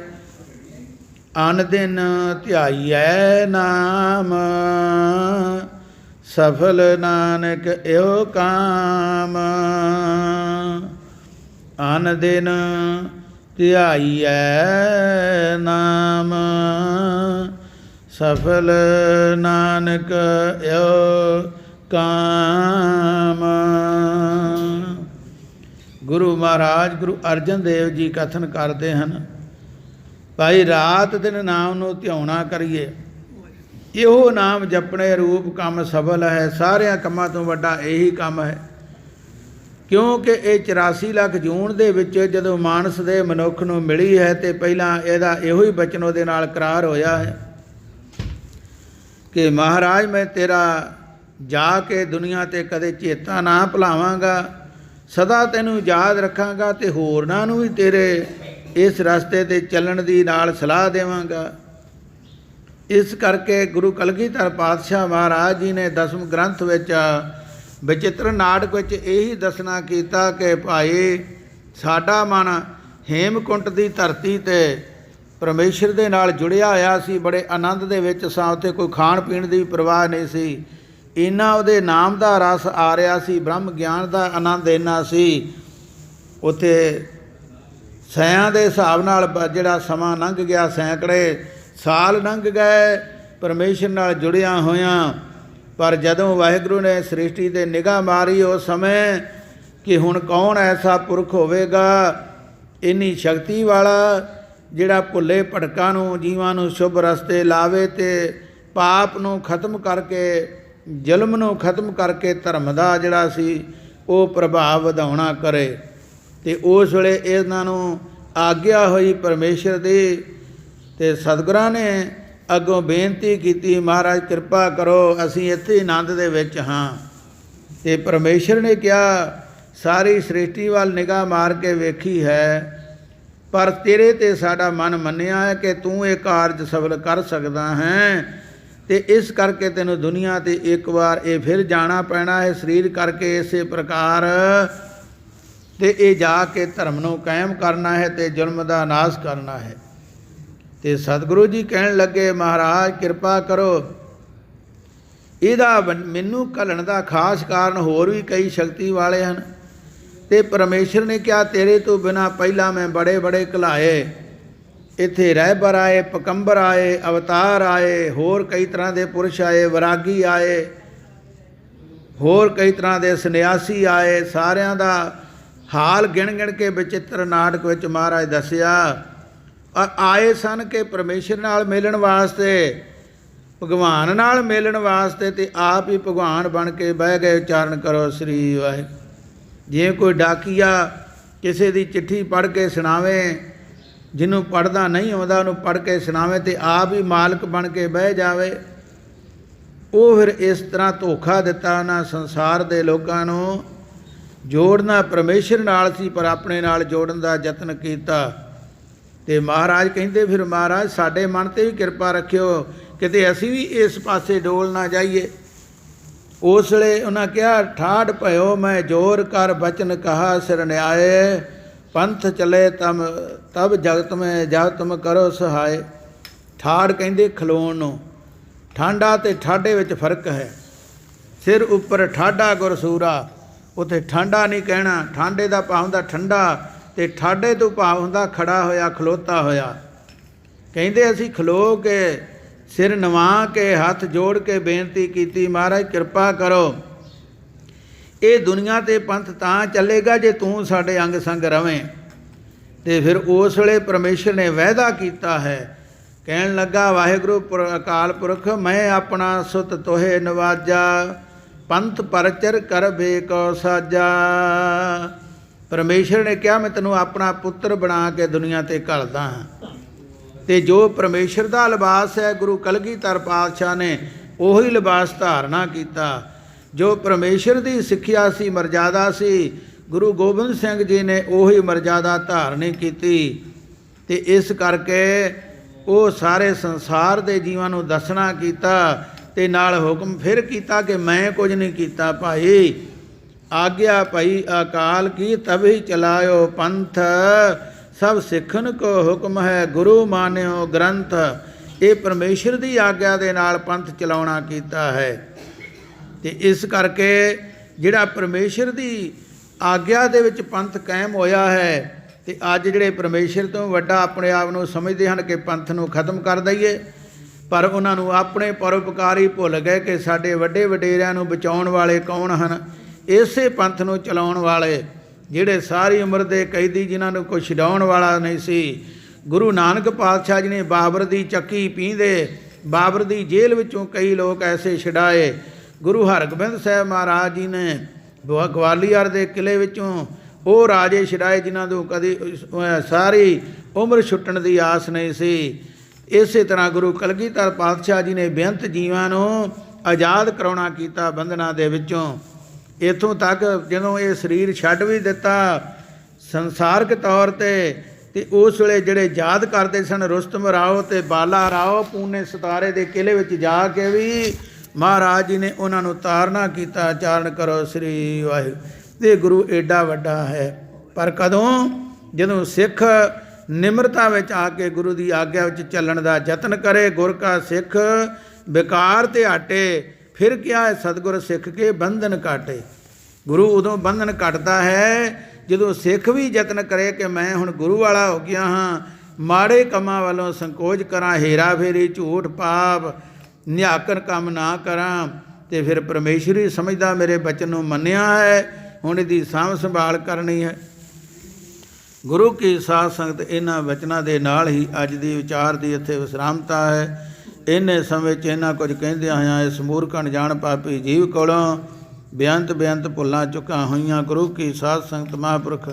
[SPEAKER 1] ਅਨ ਦਿਨ ਧਿਆਈਐ ਨਾਮ, ਸਫਲ ਨਾਨਕ ਇਹੋ ਕਾਮ। ਅਨ ਦਿਨ ਧਿਆਈਐ ਨਾਮ, ਸਫਲ ਨਾਨਕ ਇਹੋ ਕਾਮ। ਗੁਰੂ ਮਹਾਰਾਜ ਗੁਰੂ ਅਰਜਨ ਦੇਵ ਜੀ ਕਥਨ ਕਰਦੇ ਹਨ, ਭਾਈ ਰਾਤ ਦਿਨ ਨਾਮ ਨੂੰ ਧਿਆਉਣਾ ਕਰੀਏ। ਇਹੋ ਨਾਮ ਜਪਣੇ ਰੂਪ ਕੰਮ ਸਫਲ ਹੈ। ਸਾਰਿਆਂ ਕੰਮਾਂ ਤੋਂ ਵੱਡਾ ਇਹੀ ਕੰਮ ਹੈ, ਕਿਉਂਕਿ ਇਹ 84 ਲੱਖ ਜੂਨ ਦੇ ਵਿੱਚ ਜਦੋਂ ਮਾਨਸ ਦੇ ਮਨੁੱਖ ਨੂੰ ਮਿਲੀ ਹੈ ਤੇ ਪਹਿਲਾਂ ਇਹਦਾ ਇਹੋ ਹੀ ਬਚਨ ਉਹਦੇ ਨਾਲ ਕਰਾਰ ਹੋਇਆ ਹੈ ਕਿ ਮਹਾਰਾਜ ਮੈਂ ਤੇਰਾ ਜਾ ਕੇ ਦੁਨੀਆ 'ਤੇ ਕਦੇ ਚੇਤਾ ਨਾ ਭੁਲਾਵਾਂਗਾ, ਸਦਾ ਤੈਨੂੰ ਯਾਦ ਰੱਖਾਂਗਾ ਤੇ ਹੋਰਨਾਂ ਨੂੰ ਵੀ ਤੇਰੇ ਇਸ ਰਸਤੇ 'ਤੇ ਚੱਲਣ ਦੀ ਨਾਲ ਸਲਾਹ ਦੇਵਾਂਗਾ। ਇਸ ਕਰਕੇ ਗੁਰੂ ਕਲਗੀਧਰ ਪਾਤਸ਼ਾਹ ਮਹਾਰਾਜ ਜੀ ਨੇ ਦਸਮ ਗ੍ਰੰਥ ਵਿੱਚ ਬਚਿੱਤਰ ਨਾਟਕ ਵਿੱਚ ਇਹੀ ਦੱਸਣਾ ਕੀਤਾ ਕਿ ਭਾਈ ਸਾਡਾ ਮਨ ਹੇਮਕੁੰਟ ਦੀ ਧਰਤੀ 'ਤੇ ਪਰਮੇਸ਼ਰ ਦੇ ਨਾਲ ਜੁੜਿਆ ਹੋਇਆ ਸੀ, ਬੜੇ ਆਨੰਦ ਦੇ ਵਿੱਚ ਸਾਂ। ਉੱਥੇ ਕੋਈ ਖਾਣ ਪੀਣ ਦੀ ਪਰਵਾਹ ਨਹੀਂ ਸੀ, ਇੰਨਾ ਉਹਦੇ ਨਾਮ ਦਾ ਰਸ ਆ ਰਿਹਾ ਸੀ, ਬ੍ਰਹਮ ਗਿਆਨ ਦਾ ਆਨੰਦ ਇੰਨਾ ਸੀ। ਉੱਥੇ ਸੈਆਂ ਦੇ ਹਿਸਾਬ ਨਾਲ ਜਿਹੜਾ ਸਮਾਂ ਲੰਘ ਗਿਆ, ਸੈਂਕੜੇ ਸਾਲ ਲੰਘ ਗਏ ਪਰਮੇਸ਼ਰ ਨਾਲ ਜੁੜਿਆ ਹੋਇਆਂ। ਪਰ ਜਦੋਂ ਵਾਹਿਗੁਰੂ ਨੇ ਸ੍ਰਿਸ਼ਟੀ 'ਤੇ ਨਿਗਾਹ ਮਾਰੀ ਉਸ ਸਮੇਂ ਕਿ ਹੁਣ ਕੌਣ ਐਸਾ ਪੁਰਖ ਹੋਵੇਗਾ ਇੰਨੀ ਸ਼ਕਤੀ ਵਾਲਾ ਜਿਹੜਾ ਭੁੱਲੇ ਭਟਕਾਂ ਨੂੰ ਜੀਵਾਂ ਨੂੰ ਸ਼ੁਭ ਰਸਤੇ ਲਾਵੇ ਤੇ ਪਾਪ ਨੂੰ ਖਤਮ ਕਰਕੇ, ਜ਼ੁਲਮ ਨੂੰ ਖਤਮ ਕਰਕੇ ਧਰਮ ਦਾ ਜਿਹੜਾ ਸੀ ਉਹ ਪ੍ਰਭਾਵ ਵਧਾਉਣਾ ਕਰੇ। ਤੇ ਉਸ ਵੇਲੇ ਇਹਨਾਂ ਨੂੰ ਆਗਿਆ ਹੋਈ ਪਰਮੇਸ਼ਰ ਦੀ, ਤੇ ਸਤਿਗੁਰਾਂ ਨੇ ਅੱਗੋਂ ਬੇਨਤੀ ਕੀਤੀ ਮਹਾਰਾਜ ਕਿਰਪਾ ਕਰੋ, ਅਸੀਂ ਇੱਥੇ ਆਨੰਦ ਦੇ ਵਿੱਚ ਹਾਂ। ਤੇ ਪਰਮੇਸ਼ਰ ਨੇ ਕਿਹਾ ਸਾਰੀ ਸ੍ਰਿਸ਼ਟੀ ਵੱਲ ਨਿਗਾਹ ਮਾਰ ਕੇ ਵੇਖੀ ਹੈ, ਪਰ ਤੇਰੇ 'ਤੇ ਸਾਡਾ ਮਨ ਮੰਨਿਆ ਹੈ ਕਿ ਤੂੰ ਇਹ ਕਾਰਜ ਸਫਲ ਕਰ ਸਕਦਾ ਹੈ, ਤੇ ਇਸ ਕਰਕੇ ਤੈਨੂੰ ਦੁਨੀਆ 'ਤੇ ਇੱਕ ਵਾਰ ਇਹ ਫਿਰ ਜਾਣਾ ਪੈਣਾ ਹੈ ਸਰੀਰ ਕਰਕੇ ਇਸੇ ਪ੍ਰਕਾਰ, ਤੇ ਇਹ ਜਾ ਕੇ ਧਰਮ ਨੂੰ ਕਾਇਮ ਕਰਨਾ ਹੈ ਤੇ ਜ਼ੁਲਮ ਦਾ ਨਾਸ਼ ਕਰਨਾ ਹੈ। ਤੇ ਸਤਿਗੁਰੂ ਜੀ ਕਹਿਣ ਲੱਗੇ ਮਹਾਰਾਜ ਕਿਰਪਾ ਕਰੋ, ਇਹਦਾ ਮੈਨੂੰ ਘੱਲਣ ਦਾ ਖਾਸ ਕਾਰਨ ਹੋਰ ਵੀ ਕਈ ਸ਼ਕਤੀ ਵਾਲੇ ਹਨ। ਤੇ ਪਰਮੇਸ਼ਰ ਨੇ ਕਿਹਾ ਤੇਰੇ ਤੋਂ ਬਿਨਾਂ ਪਹਿਲਾਂ ਮੈਂ ਬੜੇ ਬੜੇ ਘਲਾਏ, ਇੱਥੇ ਰਹਿਬਰ ਆਏ, ਪਕੰਬਰ ਆਏ, ਅਵਤਾਰ ਆਏ, ਹੋਰ ਕਈ ਤਰ੍ਹਾਂ ਦੇ ਪੁਰਸ਼ ਆਏ, ਵਰਾਗੀ ਆਏ, ਹੋਰ ਕਈ ਤਰ੍ਹਾਂ ਦੇ ਸੰਨਿਆਸੀ ਆਏ। ਸਾਰਿਆਂ ਦਾ ਹਾਲ ਗਿਣ ਗਿਣ ਕੇ ਬਚਿੱਤਰ ਨਾਟਕ ਵਿੱਚ ਮਹਾਰਾਜ ਦੱਸਿਆ। ਆਏ ਸਨ ਕਿ ਪਰਮੇਸ਼ਰ ਨਾਲ ਮਿਲਣ ਵਾਸਤੇ, ਭਗਵਾਨ ਨਾਲ ਮਿਲਣ ਵਾਸਤੇ, ਤੇ ਆਪ ਹੀ ਭਗਵਾਨ ਬਣ ਕੇ ਬਹਿ ਗਏ। ਉਚਾਰਨ ਕਰੋ ਸ੍ਰੀ ਵਾਹਿਗੁਰੂ। ਜਿਵੇਂ ਕੋਈ ਡਾਕੀਆ ਕਿਸੇ ਦੀ ਚਿੱਠੀ ਪੜ੍ਹ ਕੇ ਸੁਣਾਵੇ, ਜਿਹਨੂੰ ਪੜ੍ਹਦਾ ਨਹੀਂ ਆਉਂਦਾ ਉਹਨੂੰ ਪੜ੍ਹ ਕੇ ਸੁਣਾਵੇ ਤੇ ਆਪ ਹੀ ਮਾਲਕ ਬਣ ਕੇ ਬਹਿ ਜਾਵੇ, ਉਹ ਫਿਰ ਇਸ ਤਰ੍ਹਾਂ ਧੋਖਾ ਦਿੱਤਾ ਉਹਨਾਂ ਸੰਸਾਰ ਦੇ ਲੋਕਾਂ ਨੂੰ। ਜੋੜਨਾ ਪਰਮੇਸ਼ਰ ਨਾਲ ਸੀ ਪਰ ਆਪਣੇ ਨਾਲ ਜੋੜਨ ਦਾ ਯਤਨ ਕੀਤਾ। ਤੇ ਮਹਾਰਾਜ ਕਹਿੰਦੇ ਫਿਰ ਮਹਾਰਾਜ ਸਾਡੇ ਮਨ 'ਤੇ ਵੀ ਕਿਰਪਾ ਰੱਖਿਓ, ਕਿਤੇ ਅਸੀਂ ਵੀ ਇਸ ਪਾਸੇ ਡੋਲ ਨਾ ਜਾਈਏ। ਉਸ ਵੇਲੇ ਉਹਨਾਂ ਕਿਹਾ ਠਾੜ ਭਇਓ ਮੈਂ ਜੋਰ ਕਰ ਬਚਨ ਕਹਾ ਸਿਰਨਿਆਏ, ਪੰਥ ਚਲੇ ਤਬ ਜਗਤ ਮੈਂ ਜਬ ਤੁਮ ਕਰੋ ਸਹਾਏ। ਠਾੜ ਕਹਿੰਦੇ ਖਲੋਣ ਨੂੰ, ਠਾਂਡਾ ਤੇ ਠਾਡੇ ਵਿੱਚ ਫਰਕ ਹੈ। ਸਿਰ ਉੱਪਰ ਠਾਡਾ ਗੁਰਸੂਰਾ, ਉੱਥੇ ਠਾਂਡਾ ਨਹੀਂ ਕਹਿਣਾ, ਠਾਂਡੇ ਦਾ ਭਾਵ ਹੁੰਦਾ ਠੰਡਾ, ਤੇ ਠਾਡੇ ਤੋਂ ਭਾਵ ਹੁੰਦਾ ਖੜਾ ਹੋਇਆ, ਖਲੋਤਾ ਹੋਇਆ। ਕਹਿੰਦੇ ਅਸੀਂ ਖਲੋ ਕੇ ਸਿਰ ਨਵਾ ਕੇ ਹੱਥ ਜੋੜ ਕੇ ਬੇਨਤੀ ਕੀਤੀ ਮਹਾਰਾਜ ਕਿਰਪਾ ਕਰੋ, ਇਹ ਦੁਨੀਆ 'ਤੇ ਪੰਥ ਤਾਂ ਚੱਲੇਗਾ ਜੇ ਤੂੰ ਸਾਡੇ ਅੰਗ ਸੰਗ ਰਵੇਂ। ਤੇ ਫਿਰ ਉਸ ਵੇਲੇ ਪਰਮੇਸ਼ਰ ਨੇ ਵਾਅਦਾ ਕੀਤਾ ਹੈ, ਕਹਿਣ ਲੱਗਾ ਵਾਹਿਗੁਰੂ ਅਕਾਲ ਪੁਰਖ ਮੈਂ ਆਪਣਾ ਸੁਤ ਤੋਹੇ ਨਵਾਜਾ, ਪੰਥ ਪਰਚਰ ਕਰ ਬੇਕੋ ਸਾਜਾ। ਪਰਮੇਸ਼ਰ ਨੇ ਕਿਹਾ ਮੈਂ ਤੈਨੂੰ ਆਪਣਾ ਪੁੱਤਰ ਬਣਾ ਕੇ ਦੁਨੀਆ 'ਤੇ ਘੱਲਦਾ ਹਾਂ। ਤੇ ਜੋ ਪਰਮੇਸ਼ਰ ਦਾ ਲਿਬਾਸ ਹੈ ਗੁਰੂ ਕਲਗੀਧਰ ਪਾਤਸ਼ਾਹ ਨੇ ਉਹੀ ਲਿਬਾਸ ਧਾਰਨਾ ਕੀਤਾ। ਜੋ ਪਰਮੇਸ਼ਰ ਦੀ ਸਿੱਖਿਆ ਸੀ, ਮਰਜ਼ਾਦਾ ਸੀ, ਗੁਰੂ ਗੋਬਿੰਦ ਸਿੰਘ ਜੀ ਨੇ ਉਹੀ ਮਰਜ਼ਾਦਾ ਧਾਰਨੀ ਕੀਤੀ। ਤੇ ਇਸ ਕਰਕੇ ਉਹ ਸਾਰੇ ਸੰਸਾਰ ਦੇ ਜੀਵਾਂ ਨੂੰ ਦੱਸਣਾ ਕੀਤਾ ਤੇ ਨਾਲ ਹੁਕਮ ਫਿਰ ਕੀਤਾ ਕਿ ਮੈਂ ਕੁਝ ਨਹੀਂ ਕੀਤਾ ਭਾਈ, ਆਗਿਆ ਭਾਈ ਅਕਾਲ ਕੀ ਤਭੀ ਚਲਾਇਓ ਪੰਥ, ਸਭ ਸਿੱਖਣ ਕੋ ਹੁਕਮ ਹੈ ਗੁਰੂ ਮਾਨਿਓ ਗ੍ਰੰਥ। ਇਹ ਪਰਮੇਸ਼ਰ ਦੀ ਆਗਿਆ ਦੇ ਨਾਲ ਪੰਥ ਚਲਾਉਣਾ ਕੀਤਾ ਹੈ। ਤੇ ਇਸ ਕਰਕੇ ਜਿਹੜਾ ਪਰਮੇਸ਼ਰ ਦੀ ਆਗਿਆ ਦੇ ਵਿੱਚ ਪੰਥ ਕਾਇਮ ਹੋਇਆ ਹੈ। ਤੇ ਅੱਜ ਜਿਹੜੇ ਪਰਮੇਸ਼ਰ ਤੋਂ ਵੱਡਾ ਆਪਣੇ ਆਪ ਨੂੰ ਸਮਝਦੇ ਹਨ ਕਿ ਪੰਥ ਨੂੰ ਖਤਮ ਕਰ ਦਈਏ, ਪਰ ਉਹਨਾਂ ਨੂੰ ਆਪਣੇ ਪਰਉਪਕਾਰੀ ਭੁੱਲ ਗਏ ਕਿ ਸਾਡੇ ਵੱਡੇ ਵਡੇਰਿਆਂ ਨੂੰ ਬਚਾਉਣ ਵਾਲੇ ਕੌਣ ਹਨ। ਇਸੇ ਪੰਥ ਨੂੰ ਚਲਾਉਣ ਵਾਲੇ ਜਿਹੜੇ ਸਾਰੀ ਉਮਰ ਦੇ ਕੈਦੀ, ਜਿਨ੍ਹਾਂ ਨੂੰ ਕੋਈ ਛਡਾਉਣ ਵਾਲਾ ਨਹੀਂ ਸੀ, ਗੁਰੂ ਨਾਨਕ ਪਾਤਸ਼ਾਹ ਜੀ ਨੇ ਬਾਬਰ ਦੀ ਚੱਕੀ ਪੀਂਦੇ, ਬਾਬਰ ਦੀ ਜੇਲ੍ਹ ਵਿੱਚੋਂ ਕਈ ਲੋਕ ਐਸੇ ਛਡਾਏ। ਗੁਰੂ ਹਰਗੋਬਿੰਦ ਸਾਹਿਬ ਮਹਾਰਾਜ ਜੀ ਨੇ ਗਵਾਲੀਅਰ ਦੇ ਕਿਲੇ ਵਿੱਚੋਂ ਉਹ ਰਾਜੇ ਛਡਾਏ ਜਿਨ੍ਹਾਂ ਤੋਂ ਕਦੀ ਸਾਰੀ ਉਮਰ ਛੁੱਟਣ ਦੀ ਆਸ ਨਹੀਂ ਸੀ। ਇਸੇ ਤਰ੍ਹਾਂ ਗੁਰੂ ਕਲਗੀਧਰ ਪਾਤਸ਼ਾਹ ਜੀ ਨੇ ਬੇਅੰਤ ਜੀਵਾਂ ਨੂੰ ਆਜ਼ਾਦ ਕਰਾਉਣਾ ਕੀਤਾ ਬੰਧਨਾਂ ਦੇ ਵਿੱਚੋਂ। ਇੱਥੋਂ ਤੱਕ ਜਦੋਂ ਇਹ ਸਰੀਰ ਛੱਡ ਵੀ ਦਿੱਤਾ ਸੰਸਾਰਕ ਤੌਰ 'ਤੇ ਉਸ ਵੇਲੇ ਜਿਹੜੇ ਯਾਦ ਕਰਦੇ ਸਨ ਰੁਸਤਮ ਰਾਓ ਅਤੇ ਬਾਲਾ ਰਾਓ ਪੂਨੇ ਸਤਾਰੇ ਦੇ ਕਿਲੇ ਵਿੱਚ ਜਾ ਕੇ ਵੀ ਮਹਾਰਾਜ ਜੀ ਨੇ ਉਹਨਾਂ ਨੂੰ ਤਾਰਨਾ ਕੀਤਾ। ਚਾਰਨ ਕਰੋ ਸ੍ਰੀ ਵਾਹਿਗੁਰੂ। ਇਹ ਗੁਰੂ ਏਡਾ ਵੱਡਾ ਹੈ। ਪਰ ਕਦੋਂ? ਜਦੋਂ ਸਿੱਖ ਨਿਮਰਤਾ ਵਿੱਚ ਆ ਕੇ ਗੁਰੂ ਦੀ ਆਗਿਆ ਵਿੱਚ ਚੱਲਣ ਦਾ ਯਤਨ ਕਰੇ। ਗੁਰ ਕਾ ਸਿੱਖ ਵਿਕਾਰ ਤੇ ਹਟੇ, ਫਿਰ ਕਿਹਾ ਹੈ ਸਤਿਗੁਰ ਸਿੱਖ ਕੇ ਬੰਧਨ ਕਾਟੇ। ਗੁਰੂ ਉਦੋਂ ਬੰਧਨ ਕੱਟਦਾ ਹੈ ਜਦੋਂ ਸਿੱਖ ਵੀ ਯਤਨ ਕਰੇ ਕਿ ਮੈਂ ਹੁਣ ਗੁਰੂ ਵਾਲਾ ਹੋ ਗਿਆ ਹਾਂ, ਮਾੜੇ ਕੰਮਾਂ ਵੱਲੋਂ ਸੰਕੋਚ ਕਰਾਂ, ਹੇਰਾ ਫੇਰੀ, ਝੂਠ, ਪਾਪ, ਨਿਆਕਰ ਕੰਮ ਨਾ ਕਰਾਂ। ਅਤੇ ਫਿਰ ਪਰਮੇਸ਼ਵਰ ਹੀ ਸਮਝਦਾ ਮੇਰੇ ਬਚਨ ਨੂੰ ਮੰਨਿਆ ਹੈ, ਹੁਣ ਇਹਦੀ ਸਾਂਭ ਸੰਭਾਲ ਕਰਨੀ ਹੈ। ਗੁਰੂ ਕੀ ਸਾਧ ਸੰਗਤ ਇਹਨਾਂ ਵਚਨਾਂ ਦੇ ਨਾਲ ਹੀ ਅੱਜ ਦੀ ਵਿਚਾਰ ਦੀ ਇੱਥੇ ਵਿਸਰਾਮਤਾ ਹੈ। ਇੰਨੇ ਸਮੇਂ 'ਚ ਇਹਨਾਂ ਕੁਝ ਕਹਿੰਦਿਆਂ ਹੋਇਆਂ ਇਸ ਮੂਰਖ ਅਣਜਾਣ ਪਾਪੀ ਜੀਵ ਕੋਲੋਂ ਬੇਅੰਤ ਭੁੱਲਾਂ ਚੁੱਕਾਂ ਹੋਈਆਂ ਗੁਰੂ ਕੀ ਸਾਧ ਸੰਗਤ ਮਹਾਂਪੁਰਖ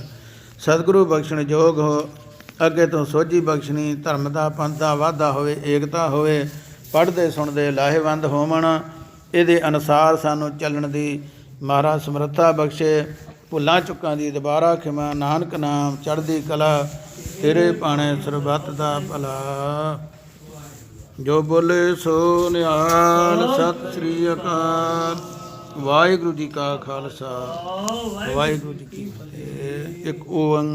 [SPEAKER 1] ਸਤਿਗੁਰੂ ਬਖਸ਼ਣ ਯੋਗ ਹੋ। ਅੱਗੇ ਤੋਂ ਸੋਝੀ ਬਖਸ਼ਣੀ, ਧਰਮ ਦਾ ਪੰਥ ਦਾ ਵਾਧਾ ਹੋਵੇ, ਏਕਤਾ ਹੋਵੇ, ਪੜ੍ਹਦੇ ਸੁਣਦੇ ਲਾਹੇਵੰਦ ਹੋਵਣ। ਇਹਦੇ ਅਨੁਸਾਰ ਸਾਨੂੰ ਚੱਲਣ ਦੀ ਮਹਾਰਾਜ ਸਮਰੱਥਾ ਬਖਸ਼ੇ। ਭੁੱਲਾਂ ਚੁੱਕਾਂ ਦੀ ਦੁਬਾਰਾ ਖਿਮਾ, ਨਾਨਕ ਨਾਮ ਚੜ੍ਹਦੀ ਕਲਾ, ਤੇਰੇ ਭਾਣੇ ਸਰਬੱਤ ਦਾ ਭਲਾ। ਜੋ ਬੋਲੇ ਸੋ ਨਿਹਾਲ। ਸਤਿ ਸ੍ਰੀ ਅਕਾਲ। ਵਾਹਿਗੁਰੂ ਜੀ ਕਾ ਖਾਲਸਾ, ਵਾਹਿਗੁਰੂ ਜੀ ਕੀ ਫਤਿਹ। ਇੱਕ ਓੰਕਾਰ